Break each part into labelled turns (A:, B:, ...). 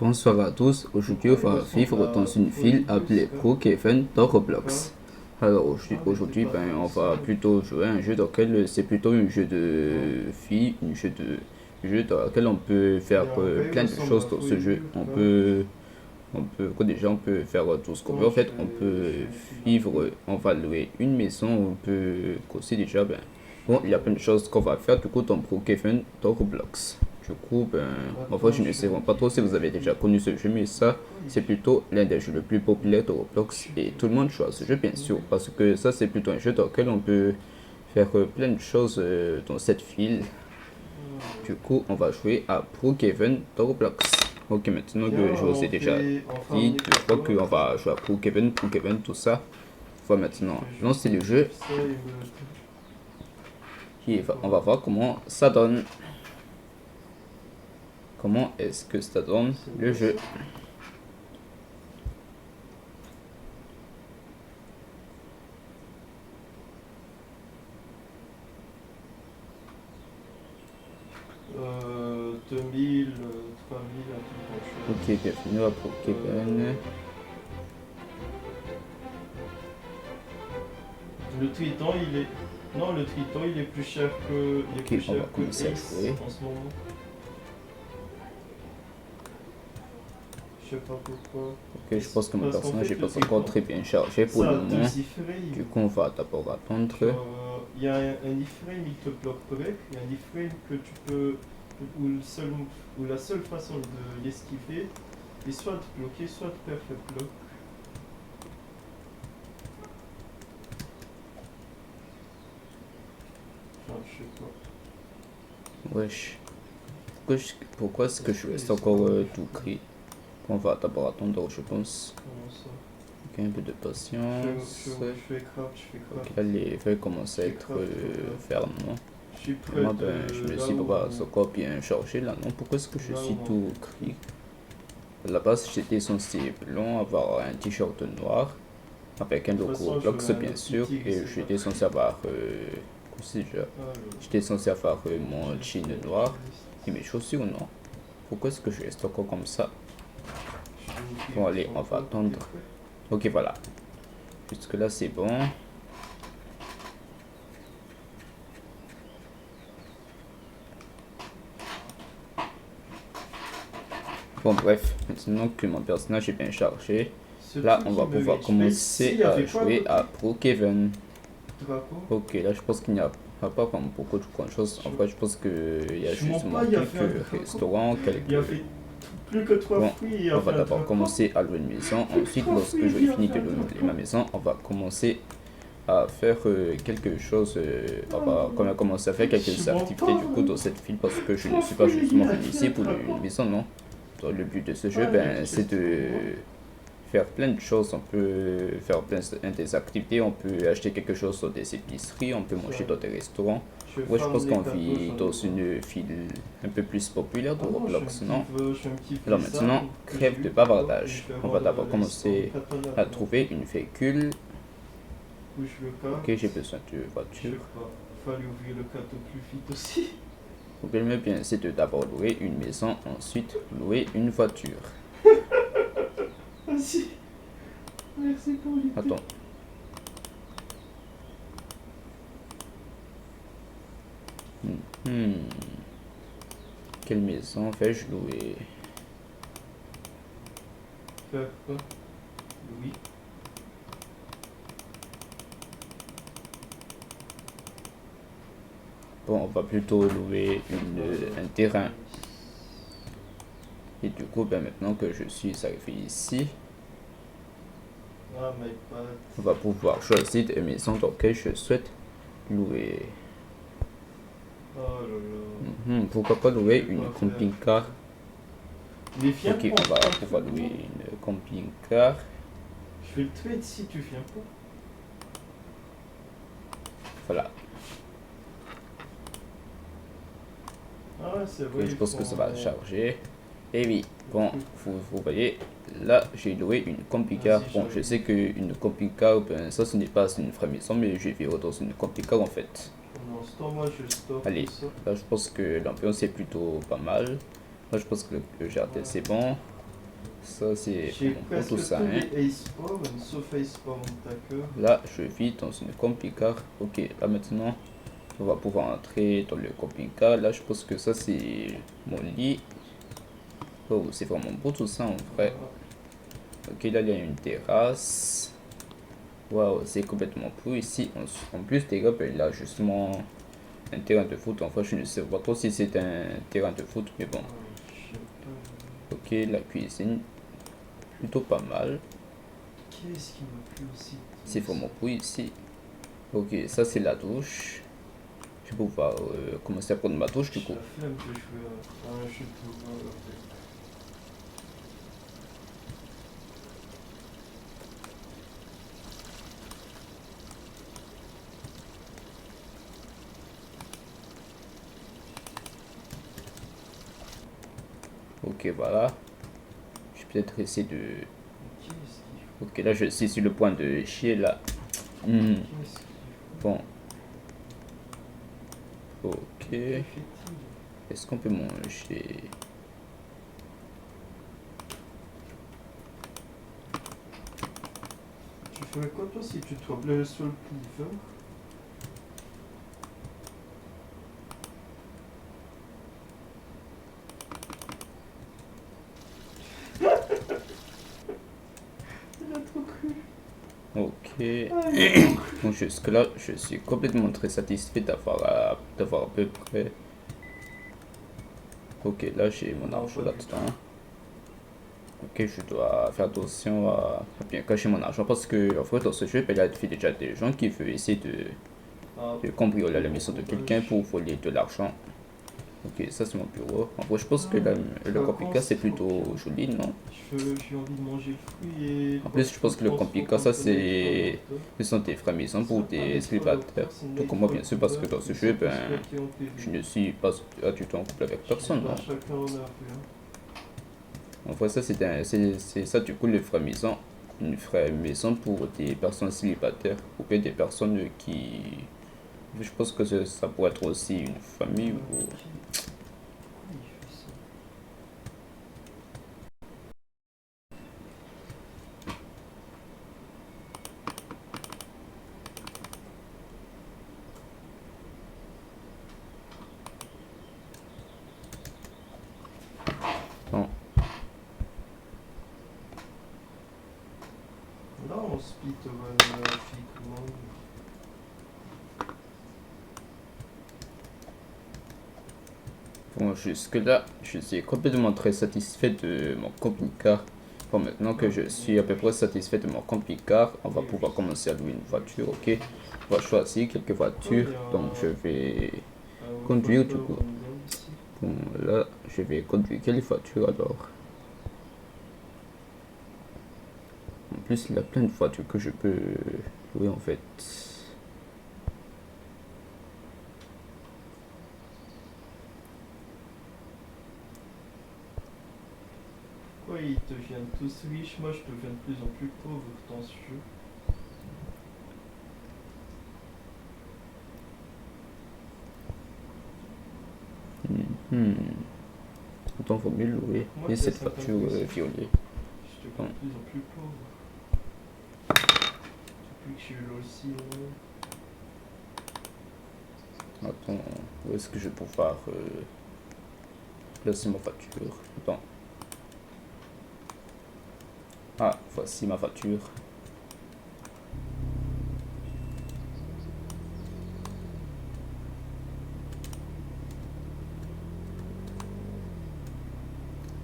A: Bonsoir à tous, aujourd'hui on va vivre dans une ville appelée Brookhaven dans Roblox. Alors aujourd'hui on va plutôt jouer à un jeu dans lequel c'est plutôt un jeu de vie, jeu dans lequel on peut faire plein de choses dans ce jeu. On peut faire tout ce qu'on veut. En fait, on peut vivre, on va louer une maison, on peut aussi déjà, bon, il y a plein de choses qu'on va faire du coup dans Brookhaven dans Roblox. Du coup, en vrai, je ne sais pas trop si vous avez déjà connu ce jeu, mais ça, c'est plutôt l'un des jeux les plus populaires de Roblox. Et tout le monde joue à ce jeu, bien sûr, parce que ça, c'est plutôt un jeu dans lequel on peut faire plein de choses dans cette ville. Du coup, on va jouer à Brookhaven dans Roblox. Ok, maintenant que je vous ai déjà dit, je crois qu'on va jouer à Brookhaven, tout ça. On va maintenant lancer le jeu. Et on va voir comment ça donne. Comment est-ce que ça donne le jeu.
B: Euh, 2000, 3000, un truc comme ça.
A: Ok, bienvenue à Brookhaven.
B: Le Triton, il est. Non, le Triton, il est plus cher que. Il est
A: Ok,
B: plus
A: on
B: cher
A: va
B: que
A: commencer à
B: Ace
A: jouer.
B: en ce moment. Je sais pas pourquoi.
A: Ok, je pense que mon
B: Parce qu'en
A: personnage
B: fait,
A: n'est
B: le
A: pas encore
B: Triton,
A: très bien chargé pour
B: ça
A: le
B: a deux
A: moment.
B: iframes.
A: Du coup, on va d'abord attendre.
B: Il y a un iframe, il te bloque break. Il y a un iframe que tu peux. Où la seule façon de l'esquiver est soit de bloquer, soit de perfect block. Enfin, je sais pas.
A: Wesh. Pourquoi est-ce que je reste encore tout gris? On va d'abord attendre, je pense.
B: Comment ça?
A: Ok, un peu de patience.
B: Je fais craft, je fais craft.
A: Ok, là, les feuilles commencent à être fermes, non?
B: Je suis
A: Et
B: prêt.
A: moi, je me suis pas encore bien chargé là, non? Pourquoi est-ce que je suis tout gris? À la base, j'étais censé blanc, avoir un t-shirt noir, avec un logo Roblox bien sûr, et j'étais censé avoir, j'étais censé avoir mon jean noir et mes chaussures non. Pourquoi est-ce que je reste encore comme ça? Bon allez, on va attendre. Ok voilà, jusque là c'est bon. Bon bref, maintenant que mon personnage est bien chargé, là on va pouvoir commencer à jouer à Brookhaven. Ok, là je pense qu'il n'y a pas vraiment beaucoup de choses. En fait, je pense qu'il y a justement quelques restaurants,
B: plus que 3
A: bon,
B: fruits.
A: on va d'abord commencer à louer une maison. Ensuite, lorsque je vais finir de louer ma maison, on va commencer à faire quelque chose. On va commencer à faire quelques activités du coup dans cette ville parce que je ne suis pas justement venu ici pour louer une maison, non. Donc, le but de ce jeu, c'est de faire plein de choses. On peut faire plein des activités, on peut acheter quelque chose dans des épiceries, on peut manger dans des restaurants. Ouais, je pense qu'on vit dans une ville un peu plus populaire de Roblox, non? Alors maintenant, crève de bavardage. On va d'abord commencer à trouver une véhicule. Ok, j'ai besoin de voiture.
B: Fallait ouvrir le cadeau plus vite aussi.
A: Le problème bien, c'est de d'abord louer une maison, ensuite louer une voiture.
B: Vas-y. Merci pour l'idée.
A: Attends. Quelle maison vais-je louer?
B: Faire quoi? Oui.
A: Bon, on va plutôt louer un terrain. Et du coup, maintenant que je suis arrivé ici, on va pouvoir choisir des maisons dans lesquelles je souhaite louer.
B: Oh là là.
A: Pourquoi pas louer une camping-car?
B: Ok,
A: on va pouvoir louer une camping-car.
B: Je vais le trade si tu viens pas.
A: Voilà.
B: Ah ouais, c'est vrai.
A: Je pense que ça va charger. Et oui, bon, vous voyez, là j'ai loué une camping-car. Bon, je sais qu'une camping-car, ça ce n'est pas une vraie maison, mais je vis dans une camping-car en fait. Allez, là je pense que l'ambiance est plutôt pas mal. Là je pense que le jardin c'est bon. Ça, c'est
B: J'ai
A: bon pour
B: presque
A: tout ça,
B: tous
A: hein.
B: les A-Spawn, sauf A-Spawn Attacker.
A: Là, je vis dans une camping-car. Ok, là maintenant, on va pouvoir entrer dans le camping-car. Là, je pense que ça, c'est mon lit. Oh, c'est vraiment beau tout ça en vrai.
B: Voilà.
A: Ok, là, il y a une terrasse. Waouh, c'est complètement beau ici. En plus, les gars, ben, là, justement, un terrain de foot. Enfin, je ne sais pas trop si c'est un terrain de foot, mais bon.
B: Je sais pas.
A: Ok, la cuisine, plutôt pas mal.
B: Qu'est-ce qui m'a plu aussi?
A: C'est vraiment beau ici. Ok, ça, c'est la douche. Je vais pouvoir commencer à prendre ma douche du
B: J'ai
A: coup.
B: la flemme de jouer à un jeu de combat, en fait.
A: Ok, voilà. Je vais peut-être essayer de...
B: Qu'est-ce qu'il faut?
A: Ok, là, je suis sur le point de chier là. Hmm,
B: Qu'est-ce qu'il faut?
A: bon, ok.
B: Que fait-il?
A: Est-ce qu'on peut manger?
B: Tu ferais quoi toi si tu te blesses sur le cleaver? Il a trop cru.
A: Ok.
B: Ah, il a trop cru.
A: Donc jusque-là, je suis complètement très satisfait d'avoir à peu près... Ok, là, j'ai mon
B: Non,
A: argent
B: pas du tout.
A: là-dedans. Ok, je dois faire attention à bien cacher mon argent parce que, en fait, dans ce jeu, ben, il y a déjà des gens qui veulent essayer
B: Ah,
A: de cambrioler la
B: bon
A: maison de quelqu'un
B: courage.
A: pour voler de l'argent. Ok, ça c'est mon bureau. En vrai, je pense que le
B: Par
A: camping-car
B: contre,
A: c'est
B: faut
A: plutôt
B: que
A: joli, non?
B: j'ai envie de manger le fruit et
A: En
B: bah,
A: plus,
B: tu
A: je
B: peux
A: pense
B: le
A: que le camping-car, ça
B: transporter
A: c'est...
B: avec toi.
A: Ce sont des vraies maisons pour
B: C'est pas
A: des
B: Nightcrawler,
A: célibataires.
B: c'est
A: Tout comme moi, bien
B: Nightcrawler
A: sûr, parce que
B: Combat.
A: dans ce
B: Ils
A: jeu,
B: sont tous
A: ben,
B: plaqués en PV.
A: je ne suis pas du tout en couple avec personne, non?
B: Chacun en a fait un.
A: En vrai, ça c'est ça, du coup, les vraies maisons. Une vraie maison pour des personnes célibataires ou bien des personnes qui... Je pense que ça pourrait être aussi une famille ou...
B: Pourquoi il fait ça?
A: Non.
B: Là, on split magnifiquement.
A: Bon, jusque-là, je suis complètement très satisfait de mon camping-car. Bon, maintenant que je suis à peu près satisfait de mon camping-car, on va pouvoir commencer à louer une voiture, ok? On va choisir quelques voitures, donc je vais conduire du coup. Bon, là, je vais conduire quelle voiture alors? En plus, il y a plein de voitures que je peux louer en fait.
B: Pourquoi ils deviennent tous riches? Moi, je deviens de plus en plus pauvre dans ce jeu.
A: Hmm. Autant vaut mieux louer.
B: Moi,
A: Et
B: qui ai
A: cette
B: 50
A: voiture
B: plus,
A: violet.
B: je deviens
A: Bon.
B: de plus en plus pauvre. Depuis que je suis là aussi,
A: Attends, où est-ce que je vais pouvoir placer ma voiture? Attends. Ah, voici ma voiture.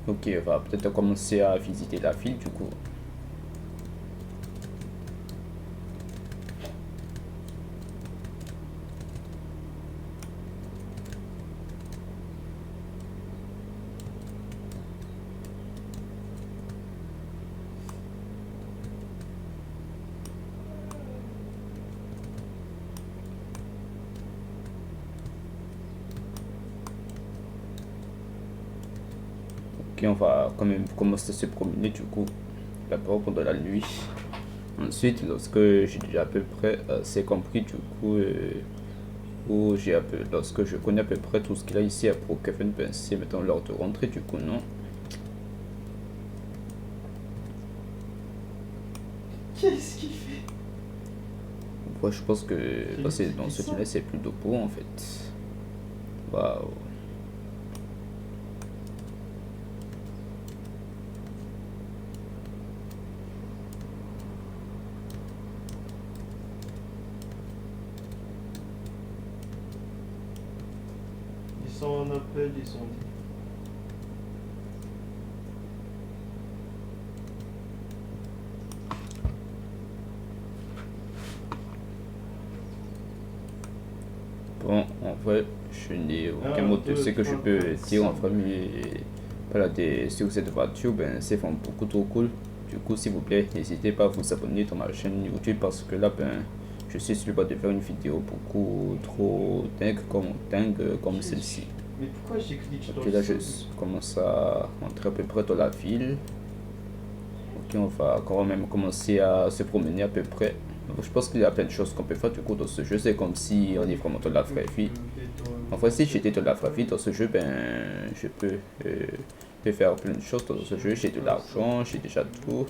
A: Ok, on va peut-être commencer à visiter la ville du coup. Ok, on va quand même commencer à se promener du coup. D'abord pendant la nuit. Ensuite, lorsque j'ai déjà à peu près assez compris du coup, lorsque je connais à peu près tout ce qu'il y a ici à Brookhaven, ben c'est maintenant l'heure de rentrer du coup, non?
B: Qu'est-ce qu'il fait?
A: Moi, je pense que passer dans ce tunnel, c'est plutôt beau en fait. Waouh.
B: Ils sont en appel, ils ont dit.
A: Bon, en vrai, je n'ai aucun
B: Un,
A: mot de
B: deux,
A: ce que je
B: trois,
A: peux
B: quatre,
A: dire en
B: cinq.
A: vrai, mais balader sur cette voiture, ben, c'est vraiment beaucoup trop cool. Du coup, s'il vous plaît, n'hésitez pas à vous abonner dans ma chaîne YouTube parce que là, ben, je suis sur le bas de faire une vidéo beaucoup trop dingue comme celle-ci.
B: Mais pourquoi j'ai glitch dans
A: Ok,
B: le
A: là,
B: sol?
A: je commence à entrer à peu près dans la ville. Ok, on va quand même commencer à se promener à peu près. Donc, je pense qu'il y a plein de choses qu'on peut faire du coup dans ce jeu. C'est comme si on est vraiment dans la vraie vie. En vrai, si j'étais dans la vraie vie dans ce jeu, ben, peux faire plein de choses dans ce jeu. J'ai de l'argent, j'ai déjà tout.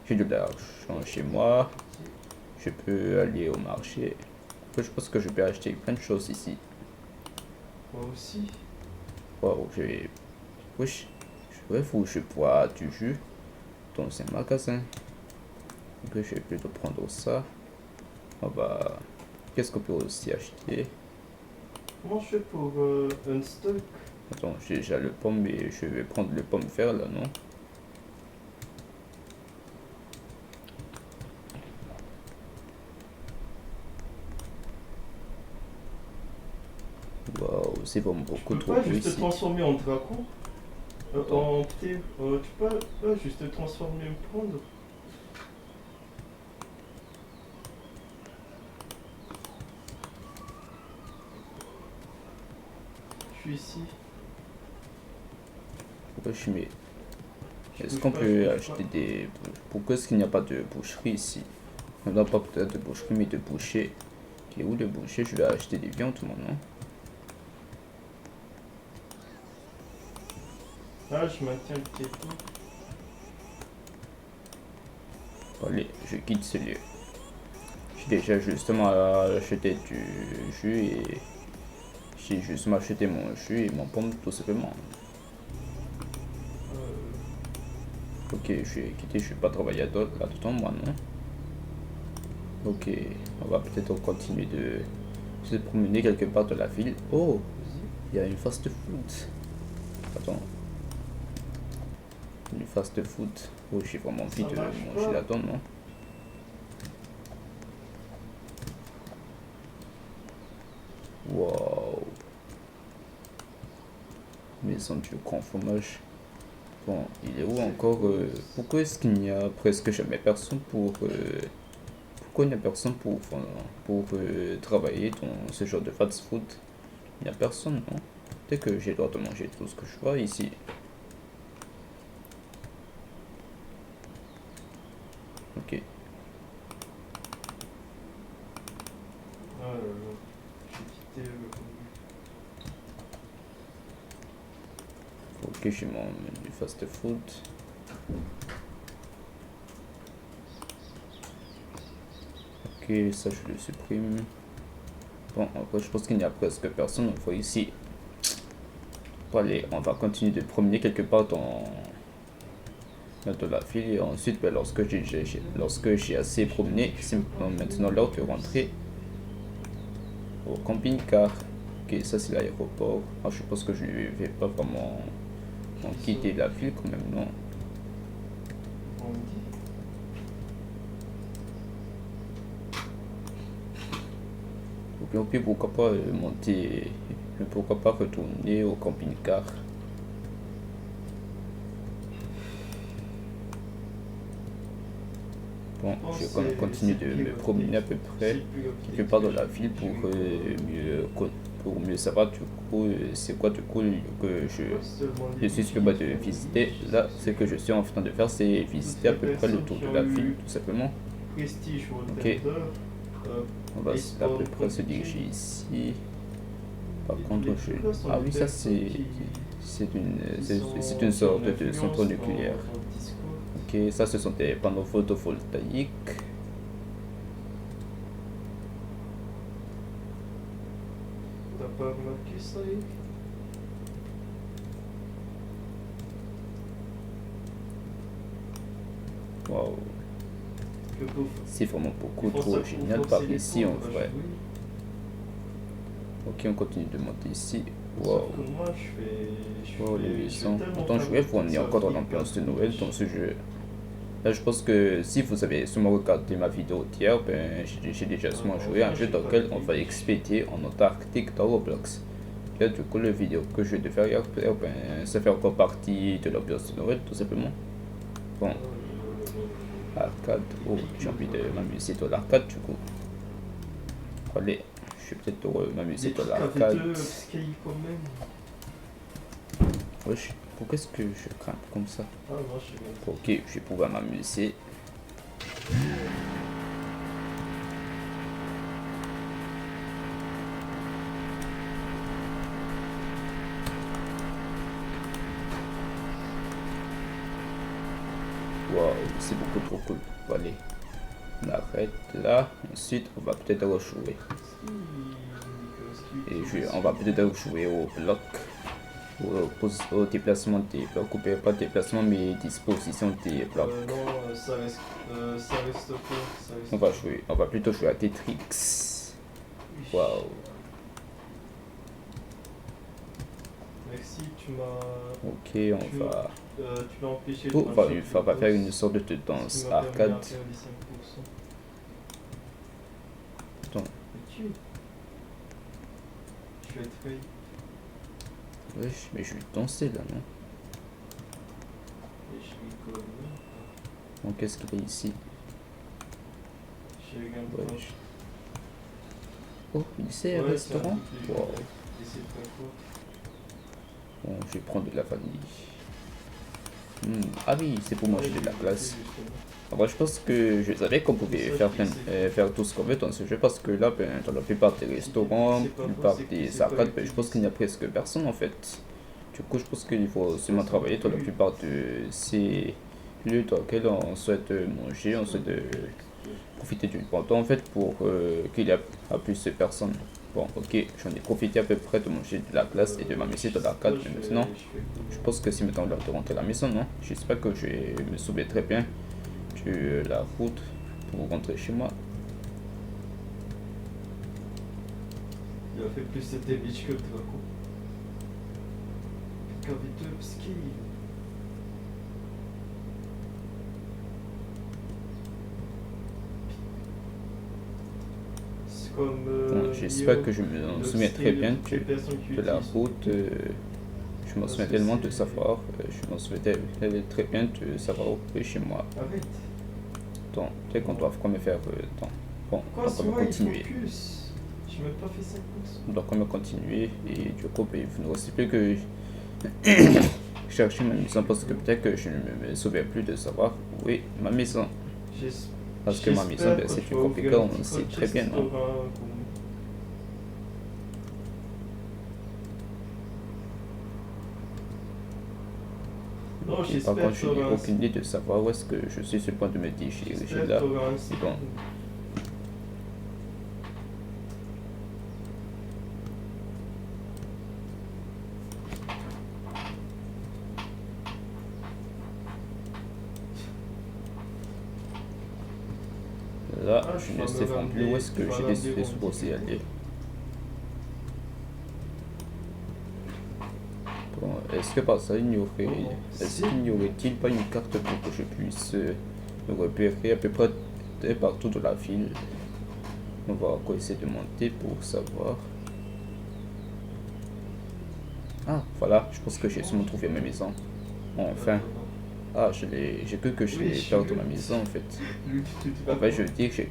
A: J'ai de l'argent chez moi. Je peux aller au marché. Je pense que je peux acheter plein de choses ici.
B: Moi aussi.
A: Waouh, je vais. Wesh, je bois du jus dans un magasin. Donc, je vais plutôt prendre ça. On va. Qu'est-ce qu'on peut aussi acheter?
B: Comment je fais pour unstock?
A: Attends, j'ai déjà le pomme, mais je vais prendre le pomme fer là, non? Waouh, c'est vraiment
B: Tu
A: beaucoup
B: peux
A: trop
B: pas
A: beau
B: juste te
A: ici.
B: transformer en dragon?
A: Attends.
B: En thé, tu peux pas juste te transformer et me prendre? Je suis ici.
A: Wesh, mais
B: Je
A: est-ce
B: bouge
A: qu'on
B: pas, je
A: peut
B: bouge
A: acheter
B: pas.
A: des. Pourquoi est-ce qu'il n'y a pas de boucherie ici? On n'a pas peut-être de boucherie, mais de boucher. Ok, où le boucher? Je vais acheter des viandes maintenant.
B: Ah, je maintiens le pied.
A: Allez, je quitte ce lieu. J'ai déjà justement acheté du jus et j'ai justement acheté mon jus et mon pomme tout simplement. Ok, je vais quitter, je vais pas travailler là-dedans moi non. Ok, on va peut-être continuer de se promener quelque part dans la ville. Oh, il y a une fast food. Attends, une fast food. Oh, j'ai vraiment envie
B: Ça
A: de
B: marche
A: manger
B: pas.
A: là-dedans, non? Waouh, maison du grand fromage. Bon, il est où encore pourquoi est-ce qu'il n'y a presque jamais personne pourquoi il n'y a personne pour travailler dans ce genre de fast food? Il n'y a personne, non? Peut-être que j'ai le droit de manger tout ce que je vois ici. Ok,
B: Ah là là. J'ai quitté
A: ok, j'ai mon menu fast food. Ok, ça je le supprime. Bon, après je pense qu'il n'y a presque personne, on voit ici. Bon, allez, on va continuer de promener quelque part dans la ville et ensuite, ben, lorsque j'ai assez promené, c'est maintenant l'heure de rentrer au camping-car. Ok, ça c'est l'aéroport. Ah, je pense que je ne vais pas vraiment quitter la ville quand même, non?
B: Andy.
A: Ou bien pourquoi pas pourquoi pas retourner au camping-car. Bon,
B: Oh,
A: je vais quand même continuer de me promener à peu près quelque part dans la ville pour mieux savoir du coup c'est quoi du coup que je suis sur le bas de visiter. Là, ce que je suis en train de faire, c'est visiter à peu près le tour de la ville, tout simplement.
B: Prestige
A: Ok,
B: Wonder.
A: on va à peu près se diriger ici. Par contre, ah oui, ça c'est une sorte de centre nucléaire. Ok, Ok, ça ce sont des panneaux photovoltaïques.
B: T'as pas remarqué ça, Eric?
A: Waouh,
B: Que pour-
A: c'est vraiment beaucoup
B: pour
A: trop
B: ça-
A: génial
B: pour
A: par
B: forcer les
A: ici
B: tours,
A: en
B: on va
A: vrai.
B: jouer.
A: Ok, on continue de monter ici.
B: Sauf
A: Waouh,
B: que moi, je
A: waouh, les
B: fais
A: maisons.
B: tellement
A: Pourtant, je voulais vous
B: faire
A: amener
B: ça
A: encore dans
B: flippe
A: l'ambiance de
B: pas.
A: Noël dans ce jeu. Là, je pense que si vous avez sûrement regardé ma vidéo d'hier, ben, j'ai déjà sûrement joué à un jeu dans lequel on va expédier en Antarctique dans Roblox. Là, du coup, la vidéo que je vais faire hier, ben, ça fait encore partie de l'ambiance de Noël, tout simplement. Bon, arcade. Oh, j'ai envie de m'amuser dans l'arcade, du coup. Allez, je vais peut-être m'amuser
B: Des
A: dans
B: trucs avec
A: l'arcade.
B: deux scale quand même.
A: Wesh, pourquoi est-ce que je grimpe comme ça?
B: Ah non, je sais pas.
A: Ok, je vais pouvoir m'amuser. Waouh, c'est beaucoup trop cool. Allez, on arrête là. Ensuite, on va peut-être rejouer. Et on va peut-être rejouer au bloc. Au déplacement des blocs. Ou bien pas déplacement, mais disposition des blocs.
B: Non, ça reste pas. Ça reste
A: On va plutôt jouer à Tetrix. Waouh.
B: Merci, tu m'as.
A: Ok, on va.
B: Tu m'as empêché de
A: Oh, on va
B: faire
A: faire une sorte de danse arcade. Attends.
B: Je vais être fake.
A: Wesh, mais je vais danser là, non?
B: Et je rigole.
A: Bon, qu'est-ce qu'il y a ici?
B: Je regarde.
A: Wesh. Oh, ici, un restaurant? Wow.
B: Et c'est très fort.
A: Bon, je vais prendre de la vanille. Ah oui, c'est pour manger de la glace. Alors, je pense que je savais qu'on pouvait faire tout ce qu'on veut dans ce jeu parce que là, ben, dans la plupart des restaurants, la plupart des arcades, ben, je pense qu'il n'y a presque personne en fait. Du coup, je pense qu'il faut seulement travailler dans la plupart de ces lieux dans lesquels on souhaite manger, on souhaite profiter du bon temps en fait pour qu'il y ait plus de personnes. Bon, ok, j'en ai profité à peu près de manger de la glace et de m'amuser dans l'arcade, mais maintenant, je pense que c'est maintenant l'heure de rentrer à la maison, non? J'espère que je vais me sauver très bien de la route pour rentrer chez moi.
B: Il a fait plus de damage que toi, quoi. Qu'avec deux skills. C'est comme.
A: Bon, j'espère que je me souviens très bien de la route. Je m'en souviens tellement de savoir. Je m'en souviens très bien de savoir où est chez moi.
B: Arrête.
A: Donc, peut-être qu'on doit quand même faire. Bon, on
B: Quoi,
A: va
B: c'est
A: quand même
B: vrai, il
A: continuer.
B: focus. J'ai même pas fait 5 courses.
A: On doit quand même continuer. Et du coup, ben, il ne reste plus que chercher ma maison parce que peut-être que je ne me souviens plus de savoir où est ma maison. Parce que ma maison, ben, c'est une compliquée, on sait très bien, non?
B: Non,
A: Et par contre, je n'ai aucune idée de savoir où est-ce que je suis sur le point de me diriger là. C'est bon. Là, je ne sais vraiment plus où est-ce que j'ai décidé de supposé aller. Bon, est-ce que par ça, qu'il n'y aurait-il pas une carte pour que je puisse me repérer à peu près partout dans la ville? On va encore essayer de monter pour savoir. Ah, voilà, je pense que j'ai sûrement trouvé ma maison. Enfin. Ah, j'ai cru que je l'ai perdu dans ma maison en fait. En fait, je veux dire que j'ai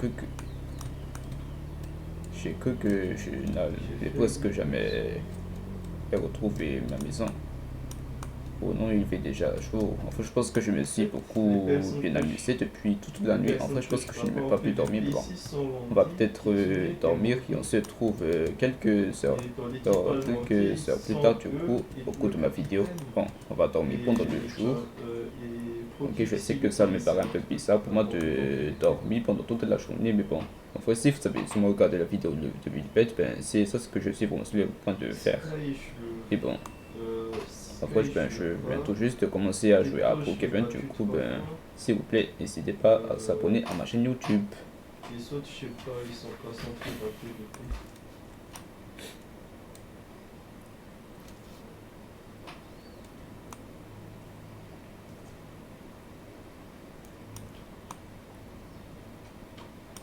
A: cru que je n'avais presque jamais retrouvé ma maison. Oh non, il fait déjà jour. Enfin, je pense que je me suis beaucoup bien amusé depuis toute la nuit. En fait, je pense que je n'ai même pas pu dormir. Bon, on va peut-être dormir et on se retrouve quelques heures plus tard du coup au cours de ma vidéo. Bon, on va dormir pendant le jour. Ok, je sais que ça me paraît un peu bizarre pour moi de dormir pendant toute la journée, mais bon. En fait, si vous avez sûrement regardé la vidéo de Wilbert, ben c'est ça ce que je suis vraiment sur le point de faire. Et bon, en fait, ben, je viens tout juste de commencer à jouer à Pokémon, du coup, ben, s'il vous plaît, n'hésitez pas à s'abonner à ma chaîne YouTube.
B: Les autres, je sais pas, ils sont pas centrés un peu du coup.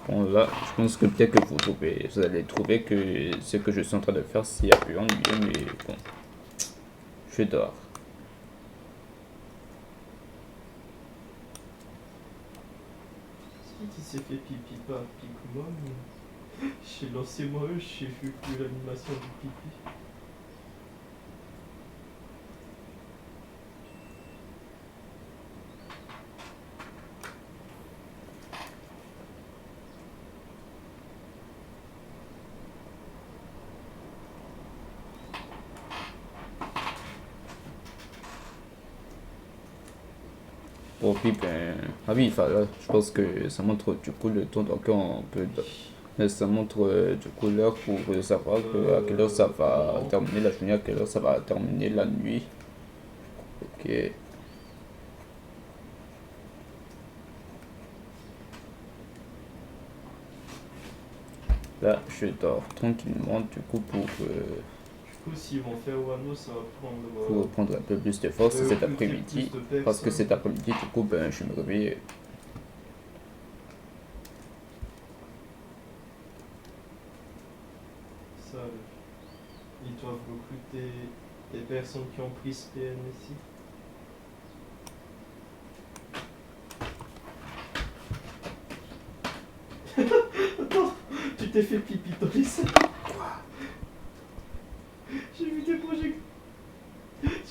A: Bon, là, je pense que peut-être que vous allez trouver que ce que je suis en train de faire, c'est un peu ennuyeux, mais bon, je dors.
B: Qui s'est fait pipi par Picumon? J'ai lancé moi, j'ai vu plus l'animation du pipi.
A: Bon, puis ben, ah oui, enfin là, je pense que ça montre du coup le temps, donc on peut, mais ça montre du coup l'heure pour savoir à quelle heure ça va terminer la journée, à quelle heure ça va terminer la nuit. Ok. Là, je dors tranquillement, du coup,
B: Du coup, s'ils vont faire Wano, ça va
A: pour prendre un peu plus de force cet
B: recruter
A: après-midi.
B: plus de
A: Parce que
B: personnes.
A: cet après-midi, du coup, ben, je me réveille.
B: Ça, ils doivent recruter des personnes qui ont pris ce PNSI. Attends, tu t'es fait pipi dans les seins. J'ai vu des projectiles.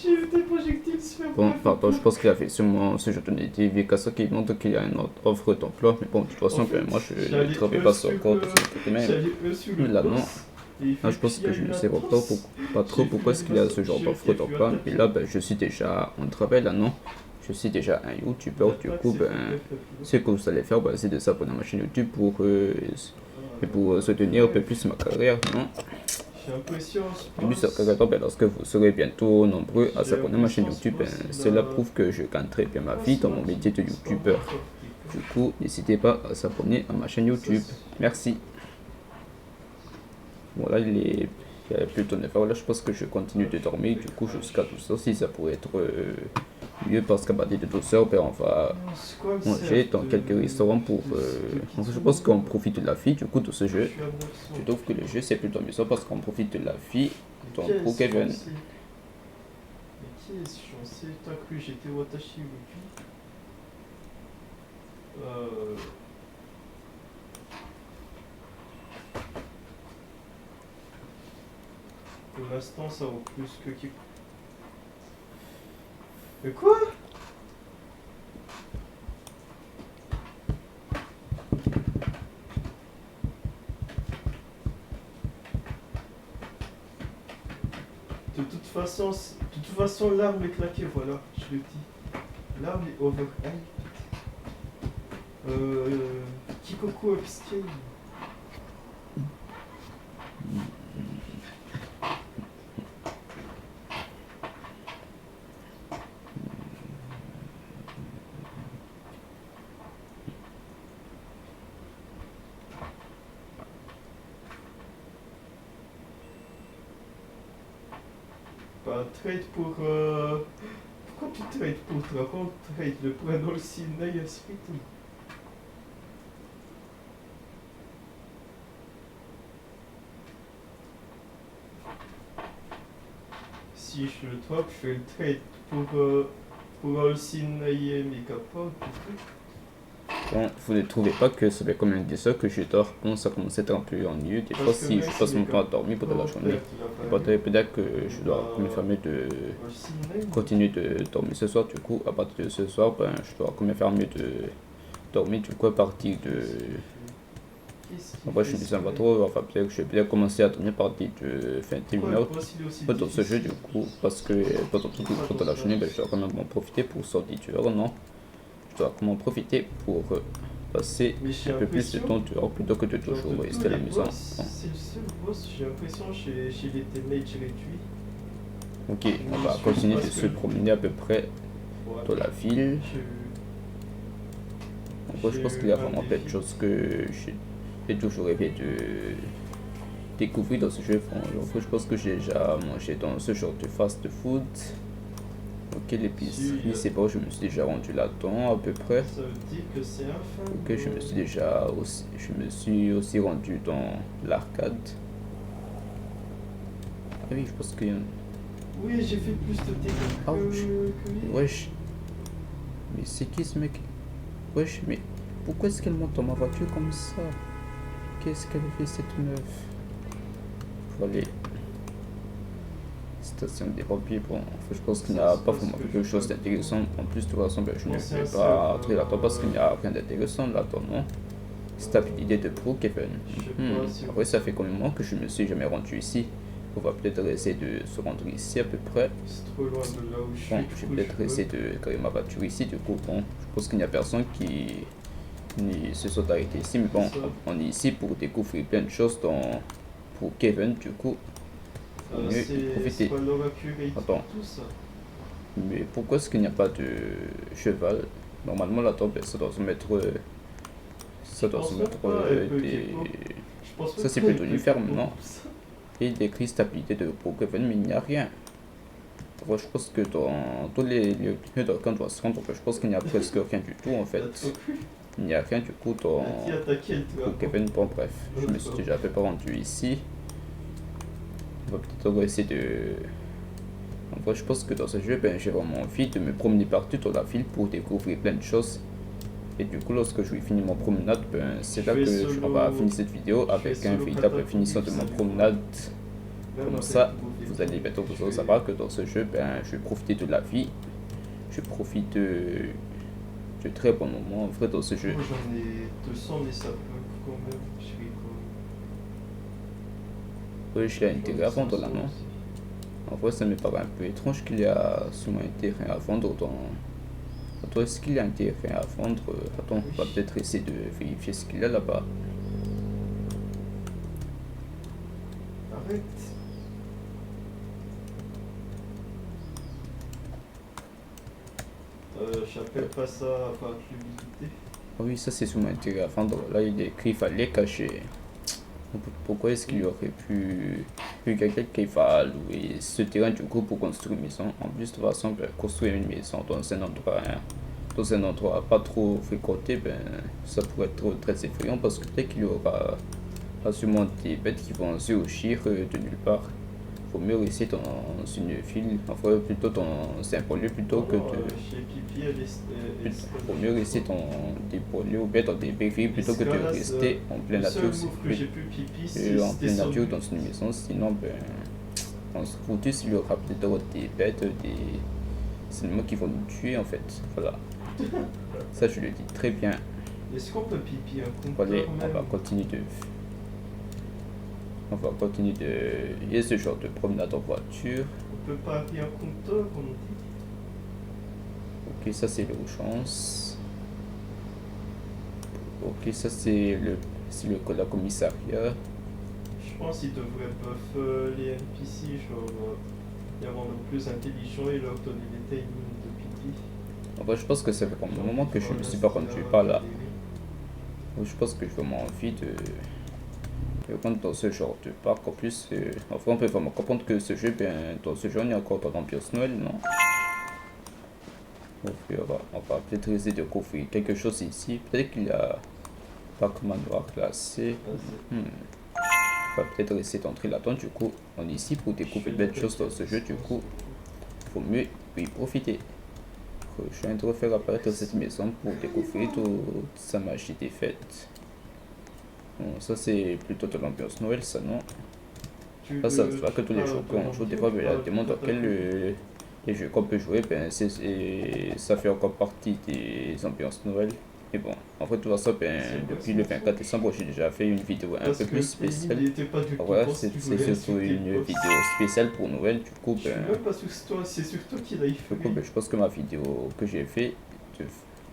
B: J'ai vu des projectiles se faire.
A: Bon, pardon, je pense qu'il a fait sûrement ce genre de notification qui montre qu'il y a une autre offre d'emploi. Mais bon, de toute façon,
B: En fait,
A: ben, moi, je ne
B: j'allais
A: travaille
B: eux
A: pas
B: sur
A: encore
B: le-
A: pour cette semaine.
B: J'allais eux sur le
A: Là, non.
B: boss, et il fait
A: Là, je pense
B: qu'il y
A: que
B: a
A: je
B: une
A: ne sais pas
B: attente.
A: trop
B: J'ai
A: pourquoi
B: vu
A: est-ce qu'il y a ce genre
B: j'ai
A: d'offre
B: vu
A: d'emploi.
B: attaquer.
A: Mais là, ben, je suis déjà en travail, là, non. Je suis déjà un YouTuber, du coup, ben, ce que vous allez faire, ben, c'est de s'abonner à ma chaîne YouTube pour soutenir un peu plus ma carrière, non.
B: J'ai l'impression,
A: Et puis, ça fait ben, lorsque vous serez bientôt nombreux à s'abonner à ma chaîne YouTube, ben, cela prouve que je gagne très bien ma vie dans mon métier de YouTuber. Du coup, n'hésitez pas à s'abonner à ma chaîne YouTube. Merci. Bon, là, il y a plutôt 9 heures. Là, je pense que je continue de dormir. Du coup, jusqu'à 12 heures, si ça pourrait être mieux. Parce qu'à partir de 12 heures, ben, on va manger dans quelques restaurants pour. Enfin, je pense qu'on profite de la vie, du coup, de ce jeu. Je trouve que le jeu, c'est plutôt amusant parce qu'on profite de la vie dans Pokémon.
B: Mais qui est-ce chanceux? T'as cru j'étais Watashi Wiki? Pour l'instant, ça vaut plus que qui. Mais quoi? De toute façon, l'arme est claquée, voilà, je le dis. L'arme est overhyped. Kikoku upscale. Bah, trade pour. Pourquoi tu trades pour Dragon? Trade le Prenol Sinai Esprit. Si je le drop, je fais le trade pour All Sinai et Megapod.
A: Bon, vous ne trouvez pas que ça fait combien de ça que je dors? Bon, ça commence à être un peu ennuyeux. Des fois, si je passe mon temps à dormir pendant la journée, peut-être que je dois me fermer de continuer de dormir ce soir. Du coup, à partir de ce soir, ben, je dois me fermer de dormir. Du coup, à partir de. Après, je ne sais pas trop. Enfin, peut-être que je vais peut-être commencer à dormir à partir de 21h dans ce jeu. Du coup, parce que pendant la journée, ben, je dois quand même en profiter pour sortir dehors, non? tu dois comment profiter pour passer
B: Mais j'ai
A: un peu plus de
B: l'impression,
A: temps dehors plutôt que de
B: genre,
A: toujours
B: de tous
A: rester à la
B: les
A: maison.
B: boss, c'est le seul boss, j'ai l'impression, chez les damage réduits.
A: Ok, on va continuer de se promener à peu près
B: Ouais.
A: dans la ville.
B: J'ai
A: En gros, je pense qu'il y a vraiment plein de choses que j'ai toujours rêvé de découvrir dans ce jeu. En gros, je pense que j'ai déjà mangé dans ce genre de fast food. Ok, l'épicerie, c'est bon, je me suis déjà rendu là-dedans à peu près.
B: Ça veut dire que c'est un fan.
A: Ok, je me suis aussi rendu dans l'arcade. Ah oui, je pense qu'il y a
B: Oui, j'ai fait plus de techniques
A: Ah,
B: que lui.
A: Wesh. Mais c'est qui ce mec? Wesh, mais pourquoi est-ce qu'elle monte dans ma voiture comme ça? Qu'est-ce qu'elle fait cette meuf? Faut aller. Station des pompiers, bon, en fait, je pense qu'il n'y a pas vraiment quelque chose d'intéressant. En plus, de toute façon, ben, je ne vais pas entrer là-dedans parce qu'il n'y a rien d'intéressant là-dedans, non? Stabilité de pro, Kevin. Après, ça fait combien de temps que je me suis jamais rendu ici? On va peut-être essayer de se rendre ici à peu près.
B: C'est trop loin de là où je suis.
A: Bon, je vais peut-être essayer de créer ma voiture ici. Du coup, bon, je pense qu'il n'y a personne qui se sont arrêtés ici. Mais bon, on est ici pour découvrir plein de choses pour Kevin. Du coup, mieux y profiter. Attends. Mais pourquoi est-ce qu'il n'y a pas de cheval? Normalement, la tombe, ça doit se mettre. Ça doit se mettre des. Ça, c'est plutôt une ferme, non? Et il décrit stabilité de Kevin, mais il n'y a rien. Moi, je pense que dans tous les lieux dans lesquels on doit se rendre, je pense qu'il n'y a presque rien du tout en fait. Il n'y a rien du coup dans Kevin. Bon, bref, je me suis déjà fait pas rendu ici. On va peut-être essayer de. En vrai, je pense que dans ce jeu, ben, j'ai vraiment envie de me promener partout dans la ville pour découvrir plein de choses. Et du coup, lorsque je vais finir mon promenade, ben, c'est là que on va finir cette vidéo avec un véritable finition de mon promenade. Comme ça, vous allez bientôt vous savoir que dans ce jeu, ben, je vais profiter de la vie. Je profite de très bons moments en vrai dans ce jeu.
B: Moi j'en ai 200 mais ça peut quand même. Je vais quand même.
A: Oui, je l'ai intérêt à vendre là, non? En vrai, ça me paraît un peu étrange qu'il y a sûrement un terrain à vendre dans. Attends, est-ce qu'il y a un terrain à vendre? Attends, on va peut-être essayer de vérifier ce qu'il y a là-bas.
B: Arrête. J'appelle pas ça par l'humilité.
A: Ah oui, ça c'est sûrement un terrain à vendre. Là, il est écrit fallait cacher. Pourquoi est-ce qu'il y aurait pu quelqu'un qui va louer ce terrain du coup pour construire une maison? En plus, de toute façon, ben, construire une maison dans un endroit pas trop fréquenté, ben, ça pourrait être très effrayant parce que peut-être qu'il y aura sûrement des bêtes qui vont surgir de nulle part. Faut mieux rester dans une ville, enfin plutôt dans un banlieue plutôt que de. Faut mieux rester dans des banlieues ou bien dans des villes plutôt que de rester en pleine nature. En pleine nature dans une maison, sinon ben on se retrouve tous, il y aura peut-être des bêtes, des animaux qui vont nous tuer en fait. Voilà. Ça je le dis très bien.
B: Est-ce qu'on peut pipi un compteur
A: Allez,
B: même?
A: On va continuer de. Il y a ce genre de promenade en voiture.
B: On peut pas appuyer un compteur comme on dit.
A: Ok, ça c'est l'urgence. Ok, ça c'est la commissariat.
B: Je pense qu'ils devraient buff les NPC, genre les rendre plus intelligents et leur donner des timings de pipi.
A: En vrai, je pense que ça fait un moment que je me suis pas rendu par là. Je pense que j'ai vraiment envie de rentrer dans ce genre de parc. En plus, enfin, on peut vraiment comprendre que ce jeu, ben, dans ce jeu, on est encore dans l'ambiance Noël, non? On va peut-être essayer de découvrir quelque chose ici. Peut-être qu'il y a parc manoir classé. On va peut-être essayer d'entrer là-dedans. Du coup, on est ici pour découvrir plein de choses dans ce jeu. Du coup, il faut mieux y profiter. Je viens de refaire apparaître cette maison pour découvrir toute sa magie des fêtes. Bon, ça c'est plutôt de l'ambiance Noël, ça non? Ça se voit que tous les jours qu'on joue, des fois, il y a des mondes auxquels les jeux qu'on peut jouer, ben, ça fait encore partie des ambiances Noël. Et bon, en fait, tout ça, ben, depuis le 24 décembre, j'ai déjà fait une vidéo un peu plus spéciale. Ouais, c'est surtout une vidéo spéciale pour Noël, du coup, ben.
B: C'est sur toi qu'il a
A: Du coup, ben, je pense que ma vidéo que j'ai fait,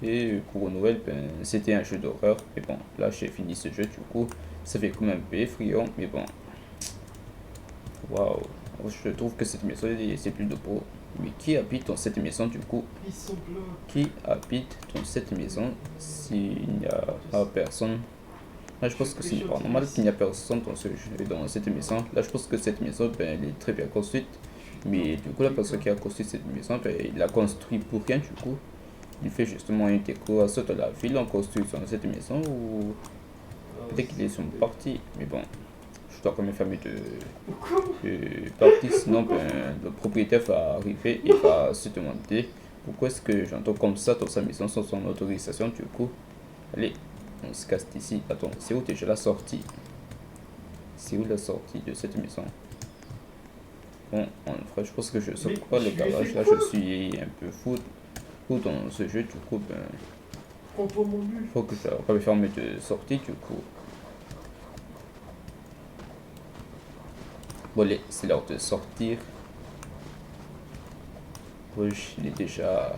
A: Et pour Noël, ben, c'était un jeu d'horreur. Mais bon, là j'ai fini ce jeu, du coup, ça fait quand même un peu effrayant. Mais bon, waouh, je trouve que cette maison c'est plus de beau. Mais qui habite dans cette maison du coup?
B: Ils sont bloqués.
A: Qui habite dans cette maison s'il n'y a pas personne? Là, je pense que ce n'est pas normal qu'il n'y a personne dans cette maison. Là, je pense que cette maison, ben, elle est très bien construite. Mais du coup, la personne qui a construit cette maison, ben, il l'a construit pour rien du coup. Il fait justement une décoration de la ville en construisant cette maison ou peut-être qu'ils sont partis. Mais bon, je dois quand même fermer de partie, sinon ben, le propriétaire va arriver et va se demander pourquoi est-ce que j'entends comme ça dans sa maison sans son autorisation. Du coup, allez, on se casse d'ici. Attends, c'est où déjà la sortie? C'est où la sortie de cette maison? Bon, en vrai, je pense que je sors pas le garage. Là, je suis un peu fou dans ce jeu. Du coup, ben,
B: Prends pas mon bulle.
A: faut que je ferme de sortie. Du coup, bon, allez, c'est l'heure de sortir. Oui, il est déjà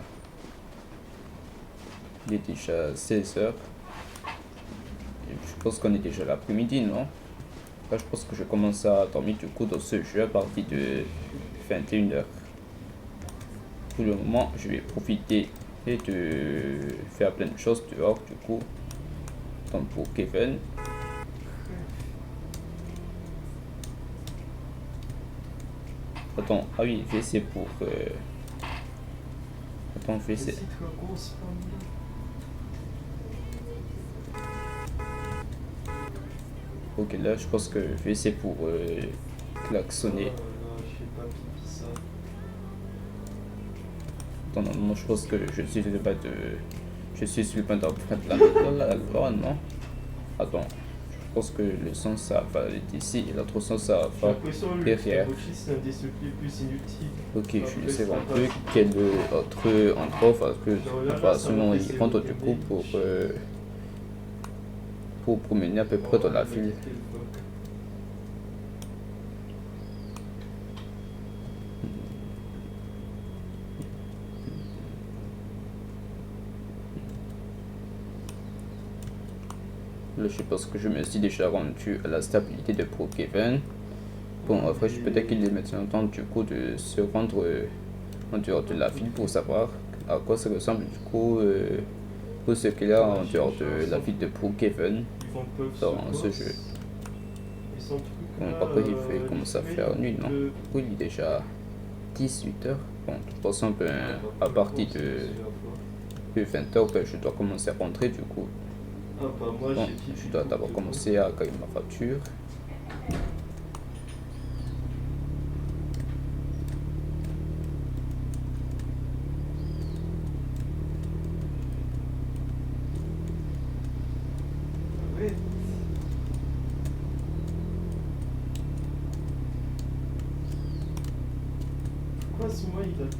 A: 16h. Je pense qu'on est déjà l'après-midi, non? Là, je pense que je commence à dormir du coup dans ce jeu à partir de 21h. Pour le moment, je vais profiter et de faire plein de choses dehors du coup. Donc pour Kevin. Attends, ah oui, VC pour... Attends, VC. Ok, là, je pense que VC pour klaxonner. Attends, non, je pense que je suis sur le point de... Je suis sur le point d'emprunter la loi, non? Attends, je pense que le sens ça va d'ici et l'autre sens ça va derrière. Ok, je ne sais pas plus quel autre endroit va sûrement y rendre du coup pour promener à peu près dans la ville. Là, je pense que je me suis déjà rendu à la stabilité de Pro Kevin. Bon, après, peut-être qu'il est maintenant temps du coup de se rendre en dehors de la ville pour savoir à quoi ça ressemble du coup pour ce qu'il y a en dehors de la ville de Pro Kevin dans ce jeu. Bon, par contre, il fait commencer à faire nuit, non? Oui, il est déjà 18h. Bon, de toute façon, ben, à partir de 20h, ben, je dois commencer à rentrer du coup. Bon, je dois d'abord commencer à gagner ma facture.
B: Pourquoi ce mois il attaque?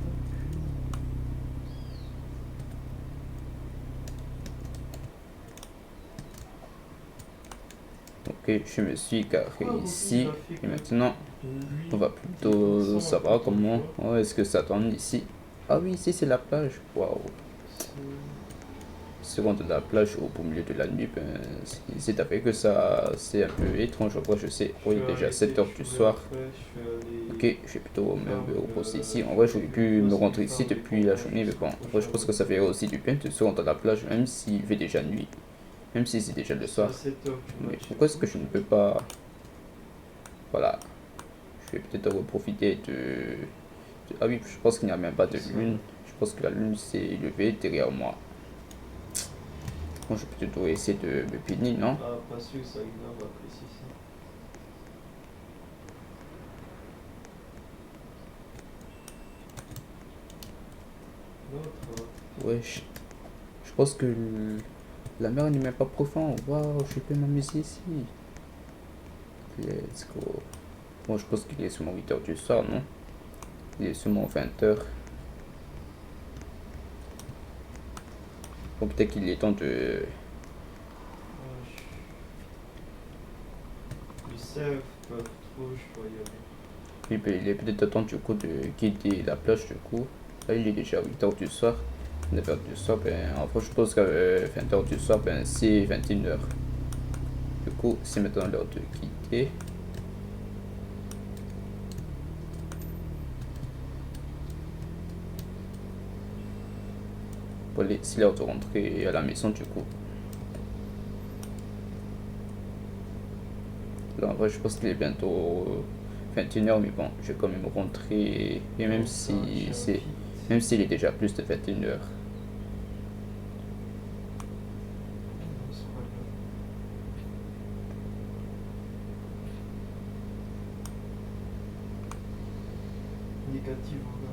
A: Ok, je me suis garé ici et maintenant on va plutôt savoir comment est-ce que ça donne ici. Ah oui, ici c'est la plage. Waouh. Seconde de la plage au beau milieu de la nuit, ben, c'est avec que ça c'est un peu étrange. En vrai, je sais, oui, déjà 7h du soir. Ok, je vais plutôt me reposer ici. En vrai, j'aurais pu me rentrer ici depuis la journée, mais bon, en vrai, je pense que ça fait aussi du bien de se rendre à la plage, même s'il fait déjà nuit, même si c'est déjà le soir. Mais pourquoi est-ce que je ne peux pas... Voilà, je vais peut-être profiter Ah oui, je pense qu'il n'y a même pas de lune. Je pense que la lune s'est levée derrière moi. Bon, je vais plutôt essayer de me pénir, non?
B: Ah, pas sûr que ça va apprécier ça.
A: Ouais, je pense que la mer n'est même pas profonde. Waouh, je peux m'amuser ici. Let's go. Bon, je pense qu'il est sûrement 8h du soir, non? Il est sûrement 20h. Bon, peut-être qu'il est temps de...
B: Le surf, pas trop, je dois y aller.
A: Oui, ben, il est peut-être temps du coup de quitter la plage du coup. Là, il est déjà 8h du soir. 9h du soir, ben, en fait, je pense qu'à 20h du soir, ben, c'est 21h. Du coup, c'est maintenant l'heure de quitter. Voilà, c'est l'heure de rentrer à la maison, du coup. Là, en vrai, je pense qu'il est bientôt 21h, mais bon, je vais quand même rentrer. Et même si c'est. Même s'il est déjà plus de 21h.
B: C'est pas grave. Négatif, voilà.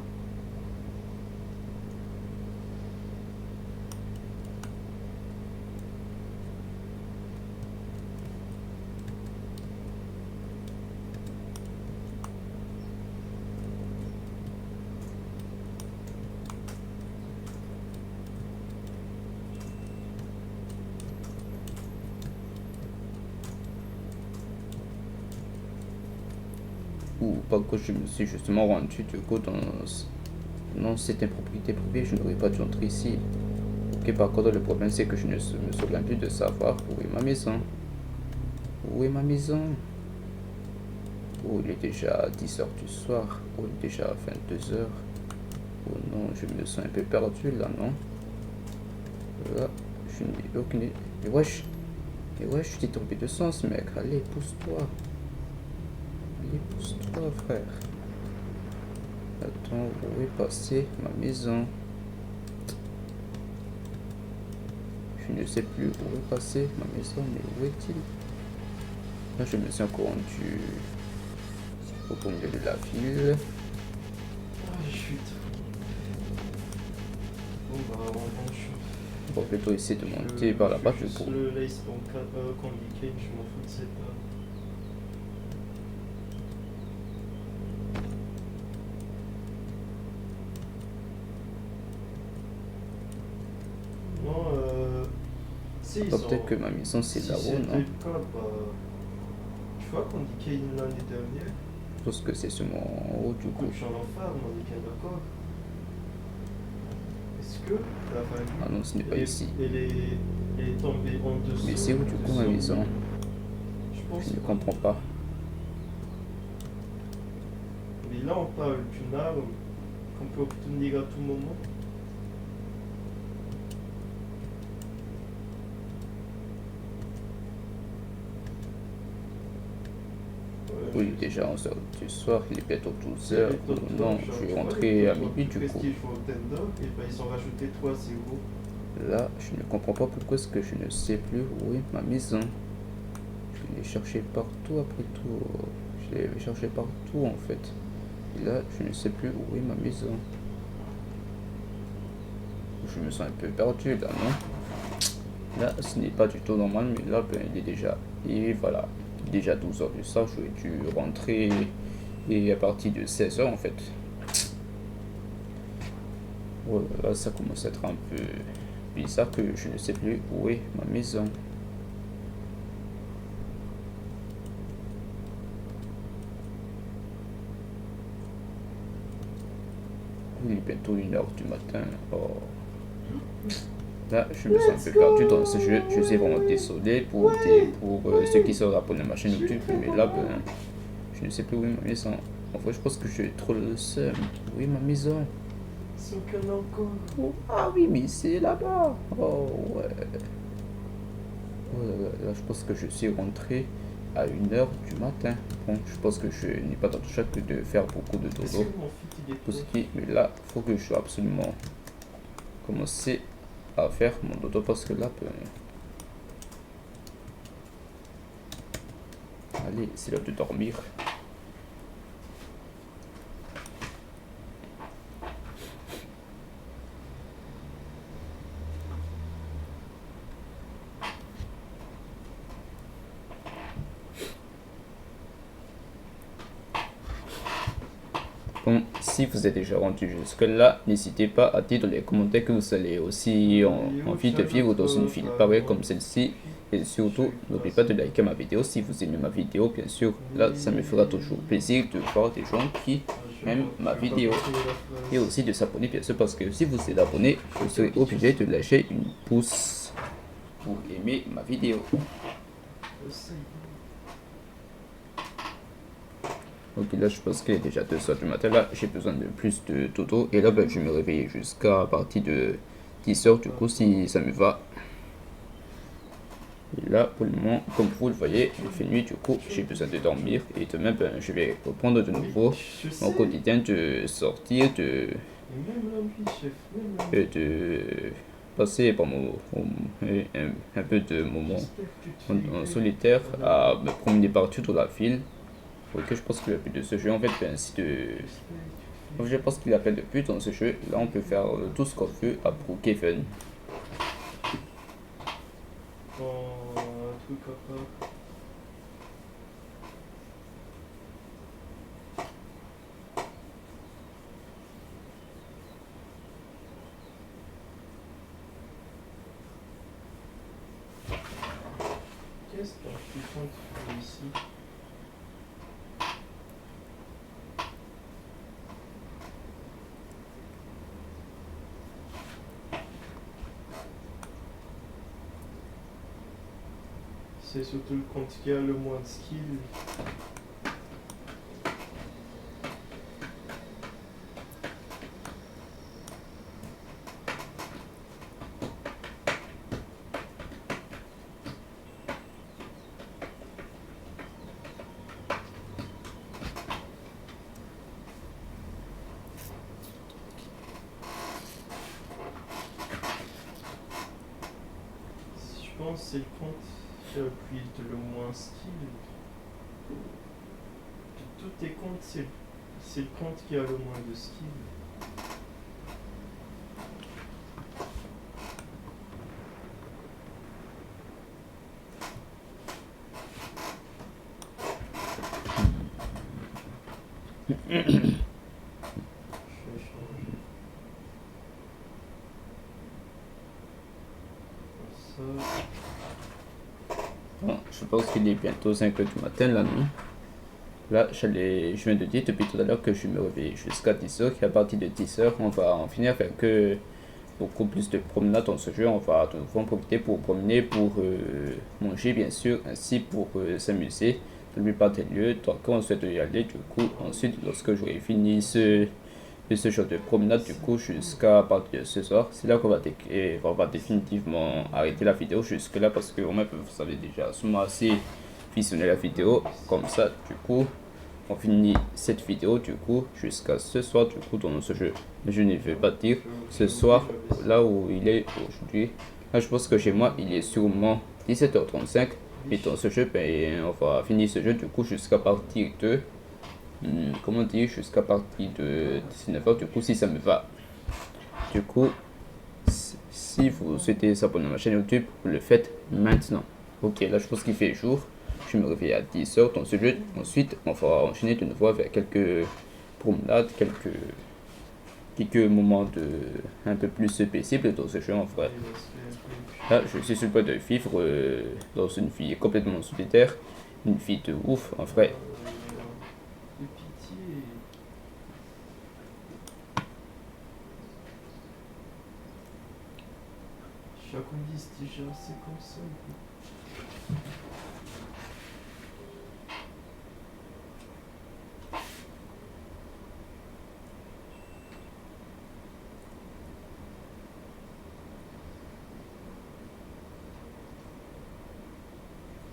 A: Ou pas que je me suis justement rendu du coup dans cette impropriété privée, je n'aurais pas dû entrer ici. Ok, par contre, le problème c'est que je ne me souviens plus de savoir où est ma maison. Où est ma maison? Oh, il est déjà 10h du soir. Oh, il est déjà 22h. Oh non, je me sens un peu perdu là, non? Là, je n'ai aucune. Et wesh, je t'ai trompé de sens, mec. Allez, pousse-toi. Allez, pousse-toi, frère. Attends, où est passée ma maison? Je ne sais plus où est passée ma maison, mais où est-il? Là, je me suis encore rendu au milieu de la ville.
B: Ah, chut. Bon, bah, on mange.
A: On va plutôt essayer de monter par là-bas, du coup.
B: Le lace Candy Cane, je m'en fous de cette part. Non, si, ils
A: Peut-être
B: ont...
A: que ma maison c'est
B: si
A: là-haut,
B: c'était
A: non?
B: le cas, bah... Tu vois, Candy Cane l'année dernière,
A: Je pense que c'est sur mon haut, du coup.
B: comme j'en enferme, on est bien d'accord. Est-ce que t'as valu...
A: Ah non, ce n'est pas ici.
B: Elle est tombée en dessous.
A: Mais c'est où, du coup, ma maison?
B: Je pense
A: Je ne
B: pas.
A: comprends pas.
B: Mais là, on parle d'une arme qu'on peut obtenir à tout moment.
A: Oui, déjà 11h du soir, il est bientôt 12h. Non, je suis rentré à midi, du coup.
B: Prestige for Tender, et ben ils ont rajouté 3 0.
A: Là, je ne comprends pas pourquoi est-ce que je ne sais plus où est ma maison. Je l'ai cherché partout après tout. Je l'ai cherché partout en fait. Et là, je ne sais plus où est ma maison. Je me sens un peu perdu là, non? Là, ce n'est pas du tout normal, mais là, ben, il est déjà. Et voilà, déjà 12h du soir, j'aurais dû rentrer. Et à partir de 16h en fait. Voilà, là, ça commence à être un peu bizarre que je ne sais plus où est ma maison. Il est bientôt 1h du matin. Oh. Là, je me sens un peu perdu dans ce jeu. Je suis vraiment désolé pour ceux qui se rappellent de ma chaîne YouTube. Mais là, ben, je ne sais plus où est ma maison. En fait, je pense que je suis trop le seum. Où est ma maison?
B: Sans qu'un encore.
A: Oh, ah oui, mais c'est là-bas. Oh ouais. Oh là, là, là, je pense que je suis rentré à 1h du matin. Bon, je pense que je n'ai pas dans le choix que de faire beaucoup de
B: Est-ce
A: dodo.
B: que mon fit il est
A: Tout ce
B: trop...
A: qui, mais là, il faut que je dois absolument commencer à faire mon dodo parce que là, ben, allez, c'est l'heure de dormir. Bon, si vous êtes déjà rendu jusque-là, n'hésitez pas à dire dans les commentaires que vous allez aussi envie de vivre dans une ville pareille comme celle-ci. Et surtout, n'oubliez pas de liker ma vidéo si vous aimez ma vidéo, bien sûr. Là, ça me fera toujours plaisir de voir des gens qui même ma vidéo. Et aussi de s'abonner bien sûr parce que si vous êtes abonné, vous serez obligé de lâcher une pouce pour aimer ma vidéo. Ok, là je pense qu'il est déjà 2h du matin. Là j'ai besoin de plus de toto. Et là ben, je vais me réveiller jusqu'à partir de 10h du coup si ça me va. Et là pour le moment, comme vous le voyez, il fait nuit du coup j'ai besoin de dormir. Et demain ben, je vais reprendre de nouveau mon quotidien de sortir, de passer par un peu de moments en solitaire à me promener partout dans la ville. Ok, je pense que le but de ce jeu en fait c'est de... Je pense qu'il a plein de buts dans ce jeu. Là on peut faire tout ce qu'on veut à Brookhaven.
B: Un truc à part. Qu'est-ce que tu comptes faire ici? C'est surtout le compte qui a le moins de skill. Je pense que c'est le compte qui a le moins skill. De tous tes comptes, c'est le compte qui a le moins de skill. Je vais changer. Ça.
A: Bon, je pense qu'il est bientôt 5h du matin là, non? Là, je viens de dire depuis tout à l'heure que je me réveille jusqu'à 10h et à partir de 10h, on va en finir avec beaucoup plus de promenades dans ce jeu. On va de nouveau en profiter pour promener, pour manger bien sûr, ainsi pour s'amuser dans la plupart des lieux. Donc on souhaite y aller du coup. Ensuite, lorsque j'aurai fini ce genre de promenade du coup jusqu'à partir de ce soir, c'est là qu'on va définitivement arrêter la vidéo jusque là parce que vous savez déjà sûrement assez visionner la vidéo comme ça du coup on finit cette vidéo du coup jusqu'à ce soir du coup dans ce jeu. Mais je ne vais pas dire ce soir là où il est aujourd'hui. Là je pense que chez moi il est sûrement 17h35 et dans ce jeu ben, on va finir ce jeu du coup jusqu'à partir de comment dire, jusqu'à partir de 19h du coup si ça me va. Du coup si vous souhaitez s'abonner à ma chaîne YouTube, vous le faites maintenant. Ok, là je pense qu'il fait jour. Je me réveille à 10h dans ce jeu. Ensuite, on va enchaîner de nouveau avec quelques promenades, quelques moments un peu plus paisibles dans ce jeu en vrai. Là, je suis sur le point de vivre dans une vie complètement solitaire, une vie de ouf en vrai.
B: De pitié. Chaque liste déjà c'est comme ça.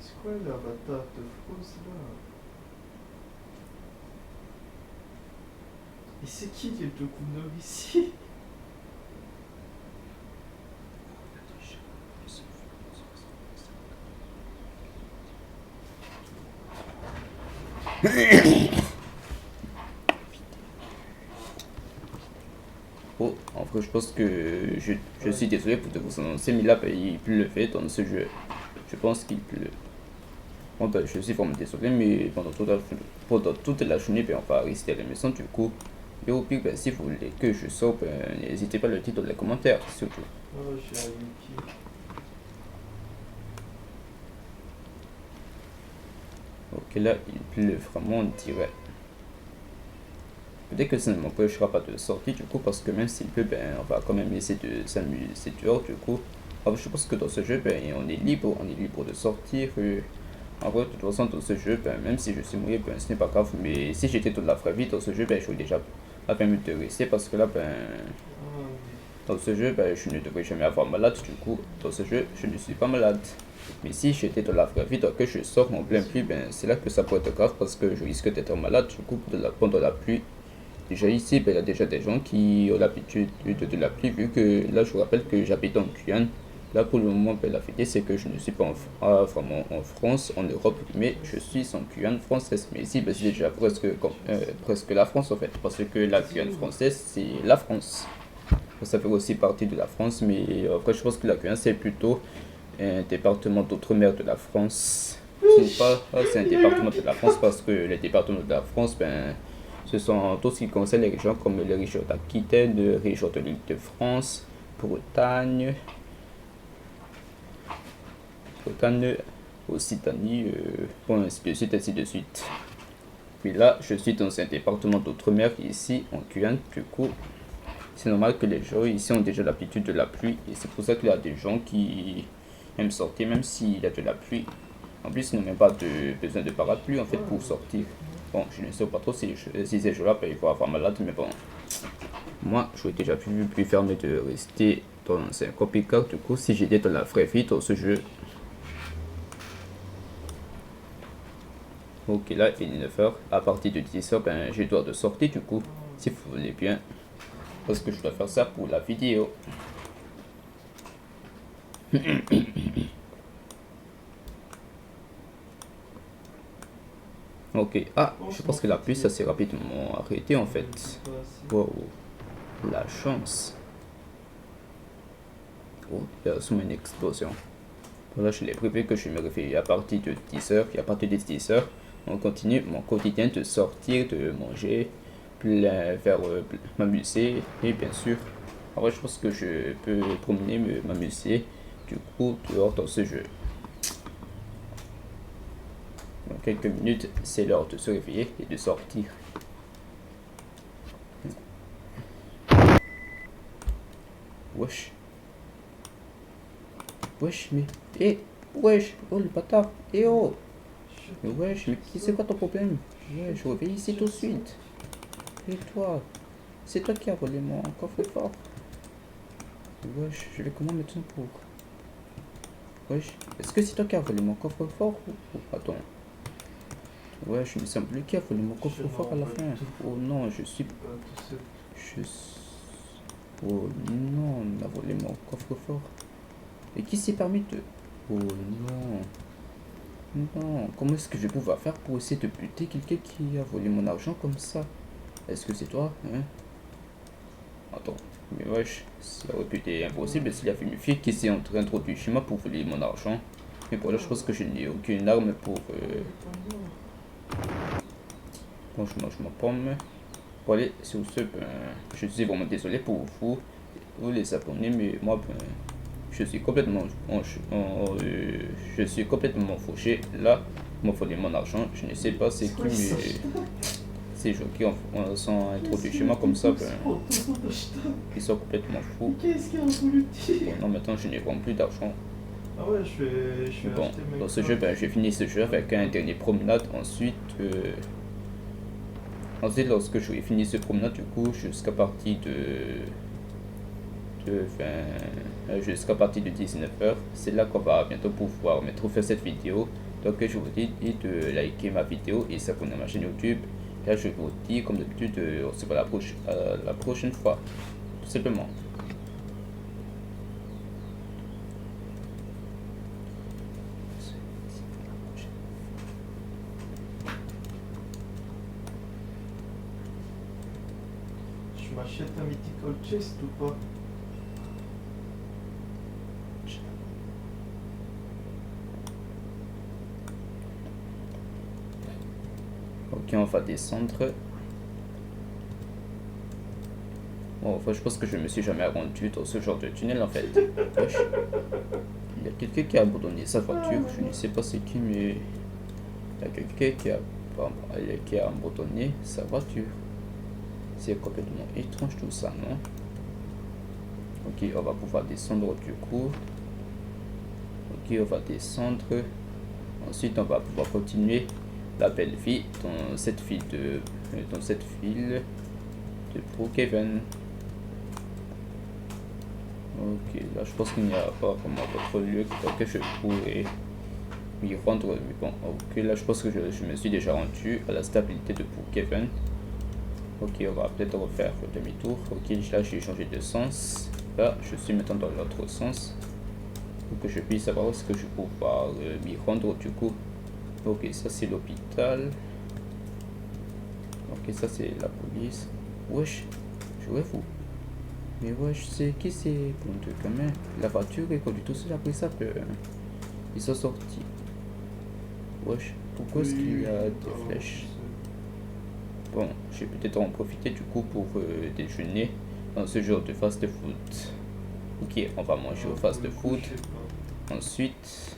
B: C'est quoi la patate fausse là? Et c'est qui les deux couleurs ici?
A: Oh, en vrai, je pense que je suis désolé pour te vous annoncer, mais là, ben, il pleuvait dans ce jeu. Je pense qu'il pleut. Bon, ben, je suis vraiment désolé, mais pendant toute la journée, ben, on va rester à la maison du coup. Et au pire, ben, si vous voulez que je sorte, ben, n'hésitez pas à le dire dans les commentaires, surtout.
B: Oh, j'ai un Yuki.
A: Ok, là, il pleut vraiment, on dirait. peut-être que ça ne m'empêchera pas de sortir du coup, parce que même s'il pleut, ben, on va quand même essayer de s'amuser dehors du coup. Alors, je pense que dans ce jeu, ben, on est libre de sortir. En vrai, de toute façon, dans ce jeu, ben, même si je suis mouillé, ben, ce n'est pas grave. Mais si j'étais dans la vraie vie, dans ce jeu, ben, j'aurais déjà pas permis de rester parce que là, ben,
B: Ah,
A: dans ce jeu, ben, je ne devrais jamais avoir malade. Du coup, dans ce jeu, je ne suis pas malade. Mais si j'étais dans la vraie vie, donc que je sors en pleine pluie, ben, c'est là que ça pourrait être grave parce que je risque d'être malade. Du coup, pendant la pluie. Déjà ici, ben, il y a déjà des gens qui ont l'habitude de la pluie, vu que là, je vous rappelle que j'habite en Guyane. Là, pour le moment, ben, la vérité, c'est que je ne suis pas vraiment en France, en Europe, mais je suis en Guyane française. Mais ici, ben, c'est déjà presque la France, en fait, parce que la Guyane française, c'est la France. Ça fait aussi partie de la France, mais après, je pense que la Guyane, c'est plutôt un département d'outre-mer de la France. Ce n'est pas, c'est un département de la France parce que les départements de la France, ben, ce sont tout ce qui concerne les régions comme les régions d'Aquitaine, les régions de l'Île-de-France, Bretagne, Bretagne, Occitanie, bon, ainsi de suite, ainsi de suite. Puis là, je suis dans un département d'outre-mer ici en Guyane, du coup, c'est normal que les gens ici ont déjà l'habitude de la pluie et c'est pour ça qu'il y a des gens qui aiment sortir même s'il y a de la pluie. En plus, ils n'ont même pas besoin de parapluie en fait pour sortir. Bon, je ne sais pas trop si ces jours-là, il faut avoir malade, mais bon. Moi, j'aurais déjà pu fermer de rester dans un copycat. Du coup, si j'étais dans la vraie vie dans ce jeu. Ok, là, il est 9h. À partir de 10h, ben, j'ai le droit de sortir du coup, si vous voulez bien. Parce que je dois faire ça pour la vidéo. Ok, ah, je pense que la pluie, ça s'est rapidement arrêté en fait.
B: pas assez.
A: Wow, la chance. Oh, il y a sûrement une explosion. Voilà, je l'ai prévu que je me réveille à partir de 10h. Et à partir de 10h, on continue mon quotidien de sortir, de manger, faire m'amuser. Et bien sûr, en vrai, je pense que je peux promener, m'amuser du coup dehors dans ce jeu. Dans quelques minutes, c'est l'heure de se réveiller et de sortir. Wesh. Wesh, mais. Eh, wesh, oh le bâtard. Eh oh. Mais wesh, mais c'est quoi ton problème? Wesh, réveille ici tout de suite. Et toi, c'est toi qui as volé mon coffre-fort. Wesh, je vais comment maintenant pour. Wesh, est-ce que c'est toi qui as volé mon coffre-fort ou. Attends. Wesh, il me semble qui a volé mon coffre-fort à la fin. Oh non, je suis. Je suis. Oh non, on a volé mon coffre-fort. Et qui s'est permis de. Oh non. Non, comment est-ce que je vais pouvoir faire pour essayer de buter quelqu'un qui a volé mon argent comme ça? Est-ce que c'est toi, hein? Attends, mais wesh, ça aurait pu être impossible s'il y avait une fille qui s'est introduite chez moi pour voler mon argent. Mais pour là, je pense que je n'ai aucune arme pour. Bon, je mange ma pomme. Bon, allez, sur ce, ben, je suis vraiment désolé pour vous les abonnés, mais moi, ben, je suis complètement, je suis complètement fauché. Là, m'ont volé mon argent. Je ne sais pas c'est qui, mais ces gens qui sont introduits chez moi comme ça, ben, ils sont complètement fous.
B: Qu'est-ce qu'il a voulu dire?
A: Bon, non, maintenant, je n'ai vraiment plus d'argent.
B: Ah ouais, je vais
A: Bon,
B: acheter mes
A: dans ce jeu, ben, j'ai fini ce jeu avec un dernier promenade. Ensuite, lorsque j'aurai fini ce promenade, du coup, jusqu'à partir jusqu'à partir de 19h, c'est là qu'on va bientôt pouvoir mettre faire cette vidéo. Donc, je vous dis de liker ma vidéo et s'abonner à ma chaîne YouTube. Là, je vous dis, comme d'habitude, on se voit la prochaine fois, tout simplement.
B: Tu m'achètes un mythical chest ou pas?
A: Ok, on va descendre. Bon, enfin, je pense que je me suis jamais rendu dans ce genre de tunnel en fait. Wesh. Il y a quelqu'un qui a abandonné sa voiture, je ne sais pas c'est qui, mais il y a quelqu'un qui a abandonné sa voiture. C'est complètement étrange tout ça, non? Ok, on va pouvoir descendre du coup. Ok, on va descendre. Ensuite, on va pouvoir continuer la belle vie dans cette file de Brookhaven. Ok, là je pense qu'il n'y a pas vraiment d'autre lieu dans lequel je pourrais m'y rendre. Mais bon, ok, là je pense que je me suis déjà rendu à la stabilité de Brookhaven. Ok, on va peut-être refaire le demi-tour. Ok, là j'ai changé de sens. Là, je suis maintenant dans l'autre sens. Pour que je puisse savoir où est-ce que je peux pouvoir m'y rendre du coup. Ok, ça c'est l'hôpital. Ok, ça c'est la police. Wesh, je rêve où? Mais wesh, c'est qui c'est bon de quand même? La voiture est conduite tout seul après ça que ils sont sortis. Wesh, pourquoi est-ce qu'il y a des flèches? Bon, je vais peut-être en profiter du coup pour déjeuner dans ce genre de fast-food. Ok, on va manger au fast-food. Ensuite,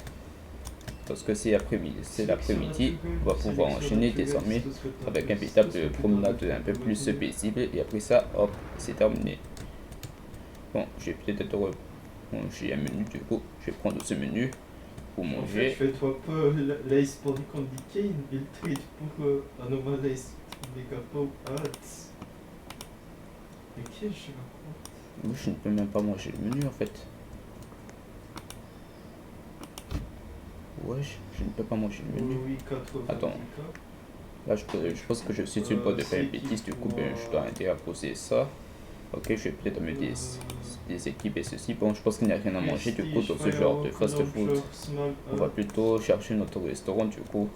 A: parce que c'est l'après-midi, on va pouvoir enchaîner désormais avec un véritable promenade un peu plus paisible. Et après ça, hop, c'est terminé. Bon, je vais peut-être manger un menu du coup. Je vais prendre ce menu pour manger.
B: En fait, fais-toi pas l'Ace pour du Candy Cane et le trade pour un normal Ace Mega Pop Hats. Mais qu'est-ce que je raconte?
A: Moi, je ne peux même pas manger le menu en fait. Wesh, je ne peux pas manger le menu.
B: Oui, 80.
A: Attends. Là, je pense que je suis sur le bord de faire une bêtise. Du coup, ben, je dois intérêt à poser ça. Ok, je vais peut-être mettre des équipes et ceci. Bon, je pense qu'il n'y a rien à manger du coup dans ce genre de fast-food. On va plutôt chercher notre restaurant du coup.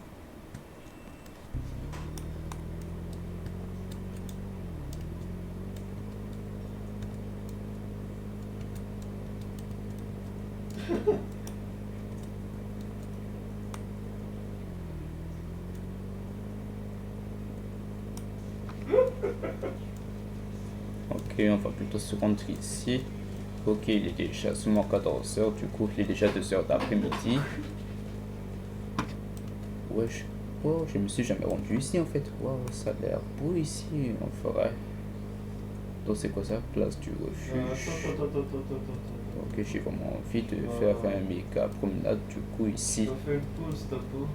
A: Ok, on va plutôt se rendre ici. Ok, il est déjà seulement 14h, du coup il est déjà 2h d'après-midi. Wesh, wow, je me suis jamais rendu ici en fait. Waouh, ça a l'air beau ici en forêt. Donc c'est quoi ça? Place du refuge. Ok, j'ai vraiment envie de faire un méga promenade du coup ici.
B: On fait une pause, ta peau.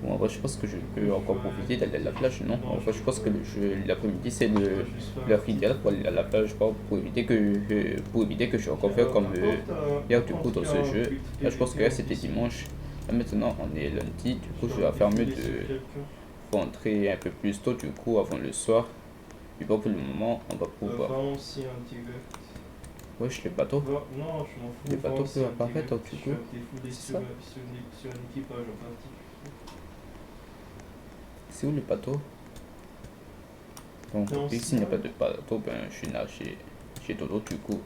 A: Bon, en vrai, je pense que je peux encore profiter d'aller à la plage, non? En vrai, je pense que le jeu, l'après-midi, c'est l'heure idéale pour aller à la plage, pour éviter que je encore faire comme hier, du coup, dans ce jeu. Là, je pense que là, c'était dimanche. Là, maintenant, on est lundi, du coup, je vais faire mieux de rentrer un peu plus tôt, du coup, avant le soir. Et bon, pour le moment, on va pouvoir...
B: aussi un direct.
A: Wesh, les bateaux.
B: Non, je m'en fous.
A: Les bateaux peuvent apparaître, du coup.
B: Sur un équipage en particulier.
A: C'est où le bateau? Bon, ici il n'y a pas de bateau, ben je suis nagé chez Dodo du coup.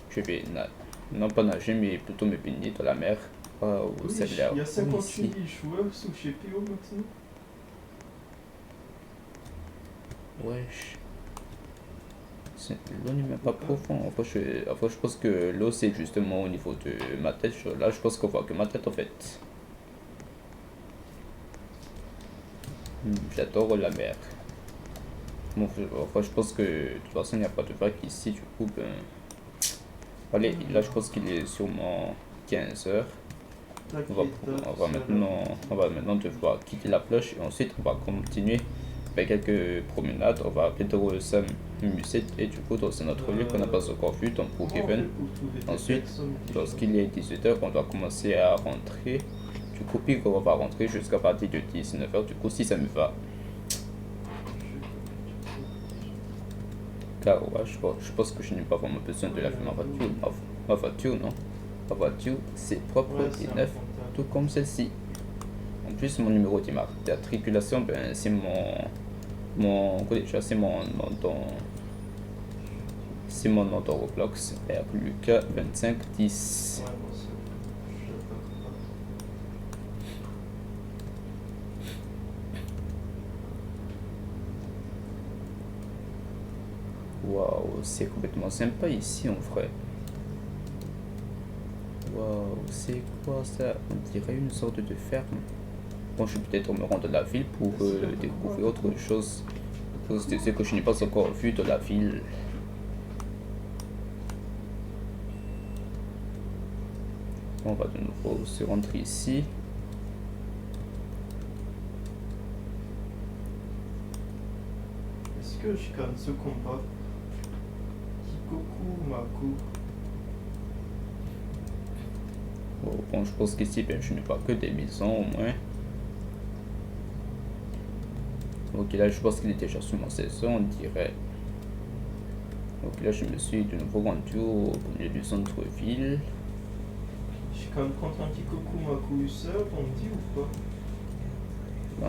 A: Je vais non pas nager mais plutôt me baigner dans la mer. Waouh,
B: Oui,
A: ça a l'air
B: il y a 58
A: ici.
B: 000 joueurs sous GPO maintenant.
A: Wesh. L'eau n'est même pas profond. Enfin, je pense que l'eau c'est justement au niveau de ma tête. Là je pense qu'on voit que ma tête en fait. J'adore la mer. Bon, enfin, je pense que de toute façon il n'y a pas de vague ici du coup ben... Allez, là je pense qu'il est sûrement 15h. On va maintenant devoir quitter la plage et ensuite on va continuer avec quelques promenades. On va peut-être s'amuser et du coup dans notre lieu qu'on n'a pas encore vu dans Brookhaven. Ensuite, lorsqu'il est 18h, on va commencer à rentrer. Du coup, puis on va rentrer jusqu'à partir de 19h. Du coup, si ça me va. Car ouais, je pense que je n'ai pas vraiment besoin de laver ma voiture. Ma voiture, non. Ma voiture, c'est propre et neuf, tout comme celle-ci. En plus, mon numéro d'immatriculation, ben, c'est c'est mon nom dans Roblox, RLuca2510. Waouh, c'est complètement sympa ici en vrai. Waouh, c'est quoi ça? On dirait une sorte de ferme. Bon, je vais peut-être me rendre à la ville pour découvrir autre chose. C'est que je n'ai pas encore vu de la ville. On va de nouveau se rentrer ici.
B: Est-ce que je gagne ce combat? Kikoku Maku.
A: Bon, je pense qu'ici, ben, je n'ai pas que des maisons au moins. Ok, là, je pense qu'il est déjà sur mon saison, on dirait. Ok, là, je me suis de nouveau rendu au milieu du centre-ville.
B: Je gagne contre un Kikoku Maku Usurp, on me dit ou pas?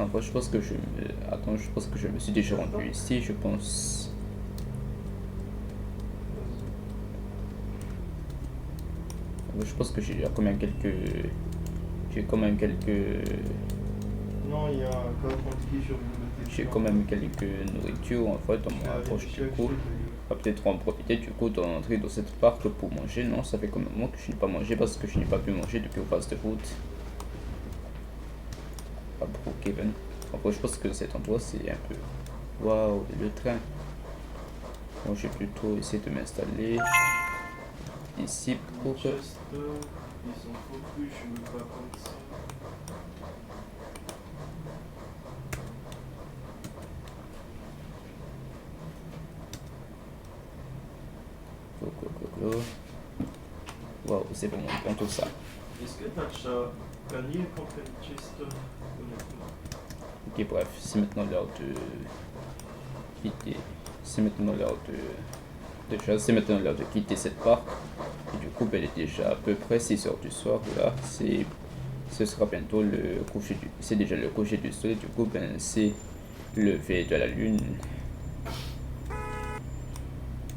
A: Enfin, je pense que je me... Attends, je pense que je me suis déjà rendu ici, je pense. Je pense que j'ai quand même quelques...
B: Non, il y a un gars contre qui je voulais me
A: J'ai quand même quelques nourritures en fait, on m'approche du coup. On va peut-être en profiter du coup d'entrer dans cette parc pour manger. Non, ça fait quand même un moment que je n'ai pas mangé parce que je n'ai pas pu manger depuis au fast food. Ah bon, Kevin. Après, je pense que cet endroit c'est un peu... Waouh, le train. Bon, j'ai plutôt essayé de m'installer ici pour...
B: Manchester, ils sont focus, je me bats comme ça.
A: Waouh, c'est vraiment bon tout ça.
B: Est-ce que tu as déjà gagné contre Manchester, honnêtement?
A: Ok, bref, c'est maintenant l'heure de quitter. C'est maintenant l'heure de... Déjà, c'est maintenant l'heure de quitter cette parc. Et du coup, elle est déjà à peu près 6 heures du soir. Là, ce sera bientôt le coucher du... C'est déjà le coucher du soleil. Du coup, ben, c'est le lever de la lune.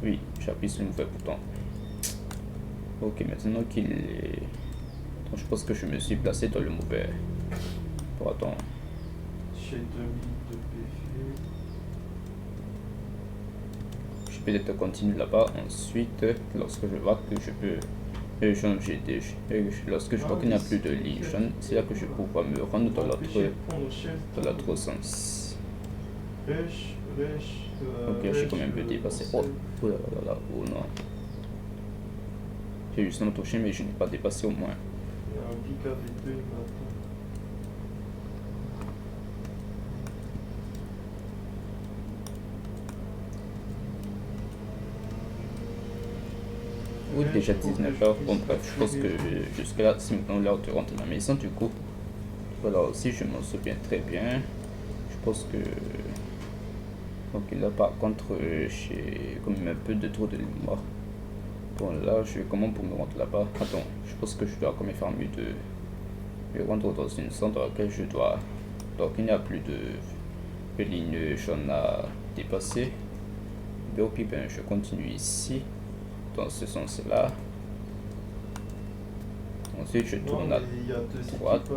A: Oui, j'appuie sur le mauvais bouton. Ok, maintenant qu'il est... Attends, je pense que je me suis placé dans le mauvais... Bon, attends.
B: J'ai 2000 de PV.
A: Je peux peut-être continuer là-bas. Ensuite, lorsque je vois que je peux changer des... Lorsque je vois qu'il n'y a plus de Legion, c'est là que je pourrai me rendre dans l'autre sens. Ok, j'ai quand même pu dépasser. Oh, oh là là là, oh non. J'ai justement touché, mais je n'ai pas dépassé au moins.
B: Il y a un Giga V2, il m'attend.
A: Oui, déjà 19h. Bon, bref, je pense que jusque là, c'est maintenant l'heure de rentrer à la maison. Du coup, voilà aussi, je m'en souviens très bien. Je pense que. Ok, là, par contre, j'ai quand même un peu de trop de mémoire. Bon, là, je vais comment pour me rendre là-bas? Attends, je pense que je dois quand même faire mieux de me rendre dans une zone dans laquelle je dois. Donc, il n'y a plus de ligne jaune à dépasser. Donc, ben, je continue ici, dans ce sens-là. Ensuite, je tourne à droite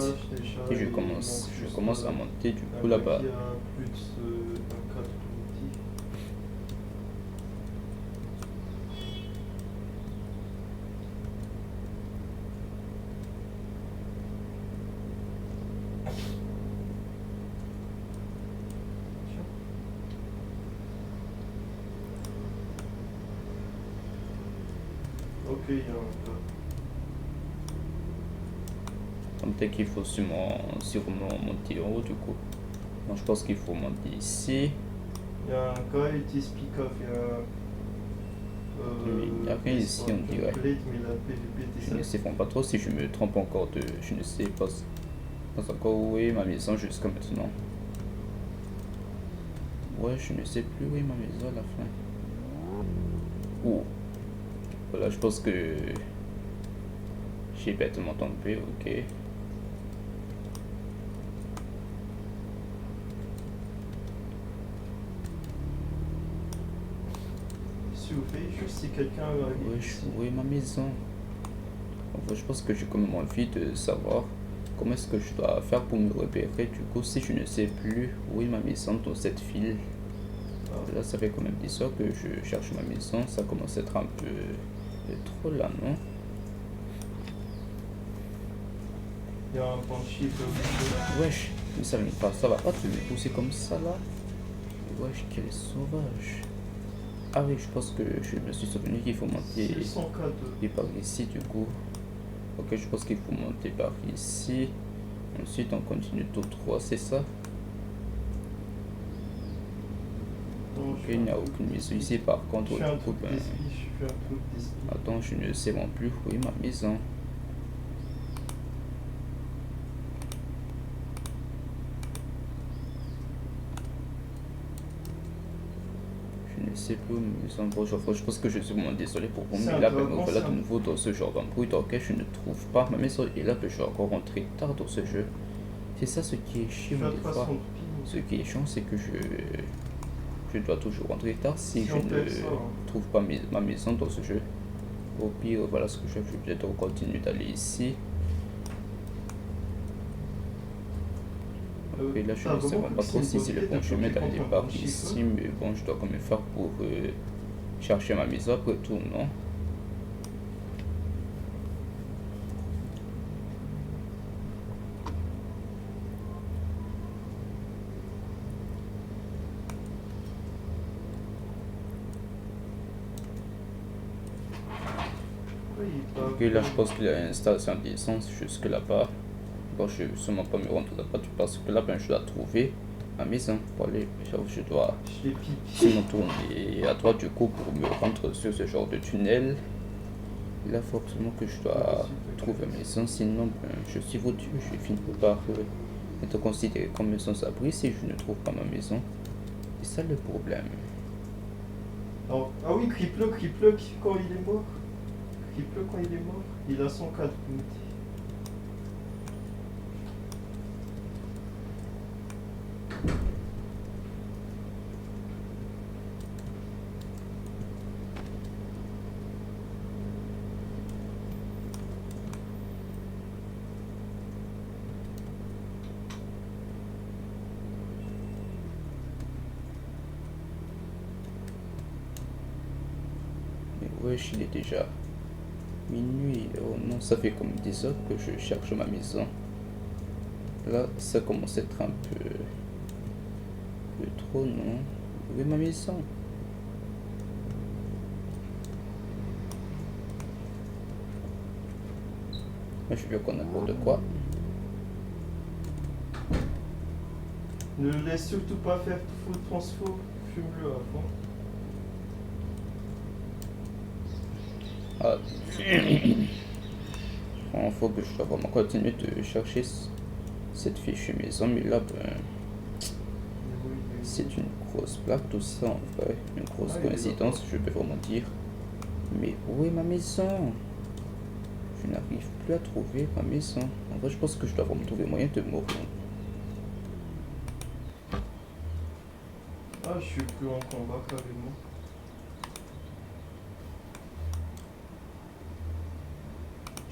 A: et je commence à monter du coup là-bas.
B: Ok, il y a un gars.
A: Peut-être qu'il faut sûrement monter en haut du coup. Donc, je pense qu'il faut monter ici.
B: Il y a un gars, il utilise pick-off, il y a
A: il n'y a rien ici, on dirait. Je ne sais pas trop si je me trompe encore de... Je ne sais pas encore où est ma maison jusqu'à maintenant. Ouais, je ne sais plus où est ma maison à la fin. Oh. Voilà, je pense que j'ai bêtement tombé, ok.
B: Surveille juste si quelqu'un arrive.
A: Où est ma maison? Enfin, je pense que j'ai quand même envie de savoir comment est-ce que je dois faire pour me repérer. Du coup, si je ne sais plus où est ma maison dans cette ville. Là, ça fait quand même 10 heures que je cherche ma maison. Ça commence à être un peu trop là, non?
B: Il y a un banshee.
A: Wesh, mais ça va pas te me pousser comme ça là? wesh, quel sauvage. Ah oui, je pense que je me suis souvenu qu'il faut monter
B: C'est 100K2.
A: et par ici du coup. Ok, je pense qu'il faut monter par ici. Ensuite, on continue tout droit, c'est ça?
B: Non,
A: Ok, il n'y a aucune maison ici. Par contre,
B: je fais un
A: du coup,
B: truc
A: ben...
B: d'esprit, je fais un truc d'esprit.
A: Attends, je ne sais même plus où est ma maison. Je ne sais plus où ma maison. Bon, je pense que je suis vraiment désolé pour vous,
B: C'est
A: mais
B: un
A: là, ben,
B: dragon,
A: me voilà
B: ça.
A: de nouveau dans ce genre d'embrouille. Donc, je ne trouve pas ma maison. Et là, ben, je suis encore rentré tard dans ce jeu. C'est ça ce qui est chiant
B: Fais
A: des fois.
B: attention de ping.
A: Ce qui est chiant, c'est que je dois toujours rentrer tard si
B: Si
A: je
B: on
A: ne
B: perd ça, hein.
A: trouve pas ma maison dans ce jeu. Au pire, voilà ce que je fais. Je vais peut-être continuer d'aller ici. Et là, je
B: T'as
A: ne sais
B: vraiment
A: vraiment
B: cru
A: pas
B: que
A: trop
B: c'est
A: si
B: une
A: c'est le
B: bonne
A: bon
B: idée de
A: chemin
B: bloquer
A: d'aller
B: contre
A: par
B: un
A: ici,
B: chiffre?
A: mais bon, je dois quand même faire pour chercher ma maison après tout, non?
B: Oui,
A: Ok, là, je pense qu'il y a une station d'essence jusque là-bas. Bon, je vais sûrement pas me rendre là-bas parce que là, ben, je dois trouver ma maison pour aller. Je dois
B: je l'ai piqué.
A: sûrement tourner à droite du coup pour me rendre sur ce genre de tunnel. Et là, forcément que je dois trouver ma maison, sinon, ben, je suis foutu. Je finis par être considéré comme sans abri si je ne trouve pas ma maison. C'est ça le problème.
B: Alors, ah oui, Criple, quand il est mort. Criple, quand il est mort, il a 104 points.
A: Mais wesh, il est déjà minuit. Oh non, ça fait comme des heures que je cherche ma maison. Là, ça commence à être un peu trop, non? Où est ma maison? Moi, je veux qu'on n'importe quoi.
B: Ne le laisse surtout pas faire full transfo. Fume-le avant.
A: Ah. Il faut que je dois vraiment continuer de chercher cette fichue maison, mais là, ben, c'est une grosse plaque, tout ça en vrai. Une grosse coïncidence, je peux vraiment dire. Mais où est ma maison? Je n'arrive plus à trouver ma maison. En vrai, je pense que je dois vraiment trouver moyen de mourir.
B: Ah, je suis plus en combat carrément.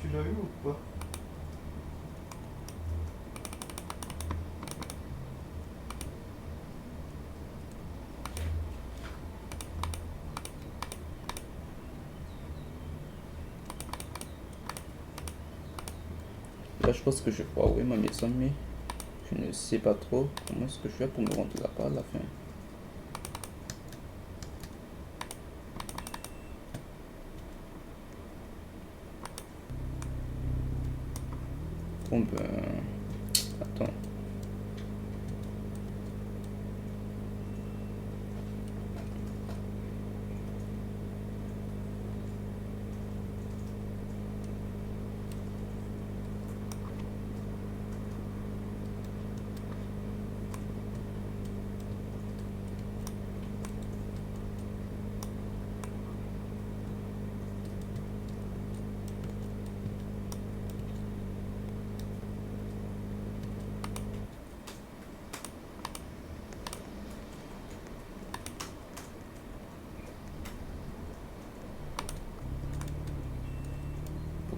B: Tu l'as eu ou pas?
A: Là, je pense que je vois où est ma maison, mais je ne sais pas trop comment est-ce que je fais pour me rendre là-bas à la fin. Bon ben... Attends.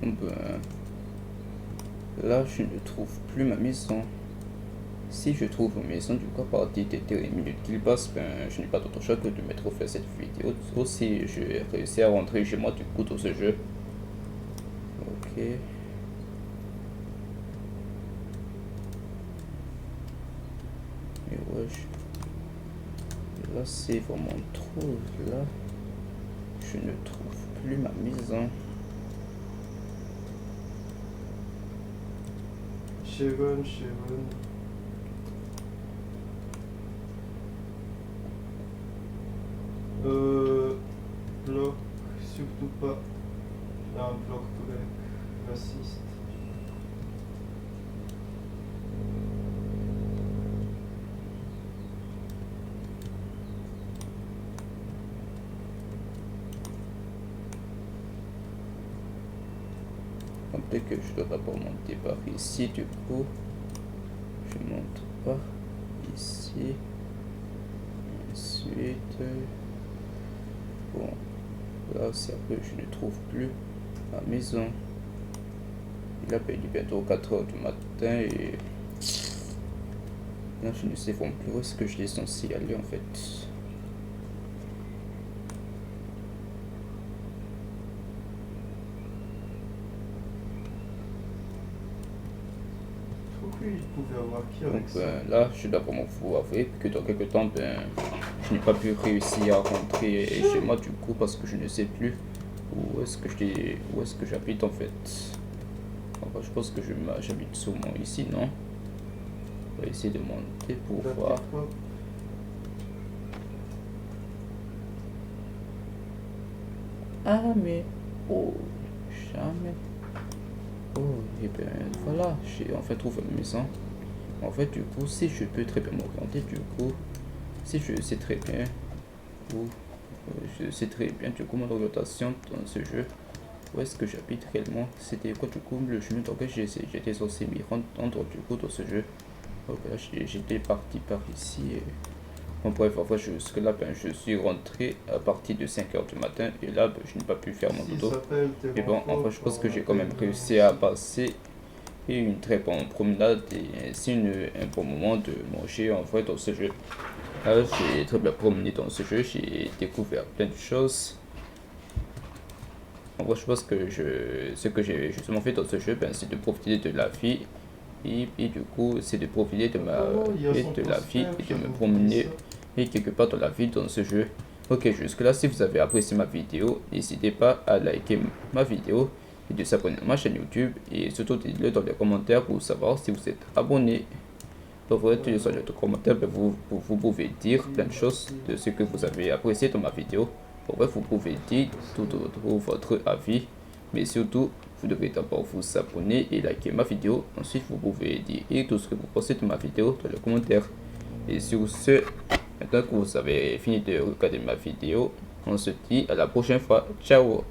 A: Bon ben... Là, je ne trouve plus ma maison. Si je trouve ma maison, du coup, à partir des dernières minutes qu'il passe, ben, je n'ai pas d'autre choix que de mettre au fait cette vidéo. Aussi, j'ai réussi à rentrer chez moi du coup dans ce jeu. Ok. Et wesh. là c'est vraiment trop. Là, je ne trouve plus ma maison.
B: Sharon. Bloc, surtout pas un bloc break raciste.
A: Peut-être que je dois d'abord monter par ici, du coup je monte par ici, ensuite bon, là c'est un peu, je ne trouve plus ma maison. Il a perdu bientôt 4 heures du matin et là je ne sais vraiment plus où est-ce que je suis censé aller en fait.
B: Oui, il pouvait avoir qui
A: Donc
B: avec ça.
A: là, je dois vraiment vous avouer que dans quelques temps, je n'ai pas pu réussir à rentrer chez moi du coup parce que je ne sais plus où est-ce que j'habite en fait. Enfin, je pense que j'habite sûrement ici, non? On va essayer de monter pour voir. Ah mais oh jamais. Oh et bien voilà, j'ai en fait trouvé une maison. En fait du coup si je peux très bien m'orienter du coup, si je sais très bien où je sais très bien du coup mon orientation dans ce jeu, où est-ce que j'habite réellement, c'était quoi du coup le chemin dans lequel j'étais censé m'y rendre du coup dans ce jeu. Donc là j'étais parti par ici et... Bon, bref, enfin, jusque là je suis rentré à partir de 5 heures du matin et là je n'ai pas pu faire mon dodo. Mais bon, enfin je pense que j'ai quand même réussi à passer une très bonne promenade et ainsi un bon moment de manger en vrai dans ce jeu. Là, j'ai très bien promené dans ce jeu, j'ai découvert plein de choses. En vrai, je pense que ce que j'ai justement fait dans ce jeu, c'est de profiter de la vie. Et du coup, c'est de profiter de la vie et de me promener et quelque part dans la ville dans ce jeu. Ok, jusque là, si vous avez apprécié ma vidéo, n'hésitez pas à liker ma vidéo et de s'abonner à ma chaîne YouTube et surtout dites-le dans les commentaires pour savoir si vous êtes abonné. Pour vous être sur les commentaires, vous pouvez dire plein de choses de ce que vous avez apprécié dans ma vidéo. En vrai, vous pouvez dire tout votre avis, mais surtout, vous devez d'abord vous abonner et liker ma vidéo. Ensuite, vous pouvez dire tout ce que vous pensez de ma vidéo dans les commentaires. Et sur ce, maintenant que vous avez fini de regarder ma vidéo, on se dit à la prochaine fois. Ciao!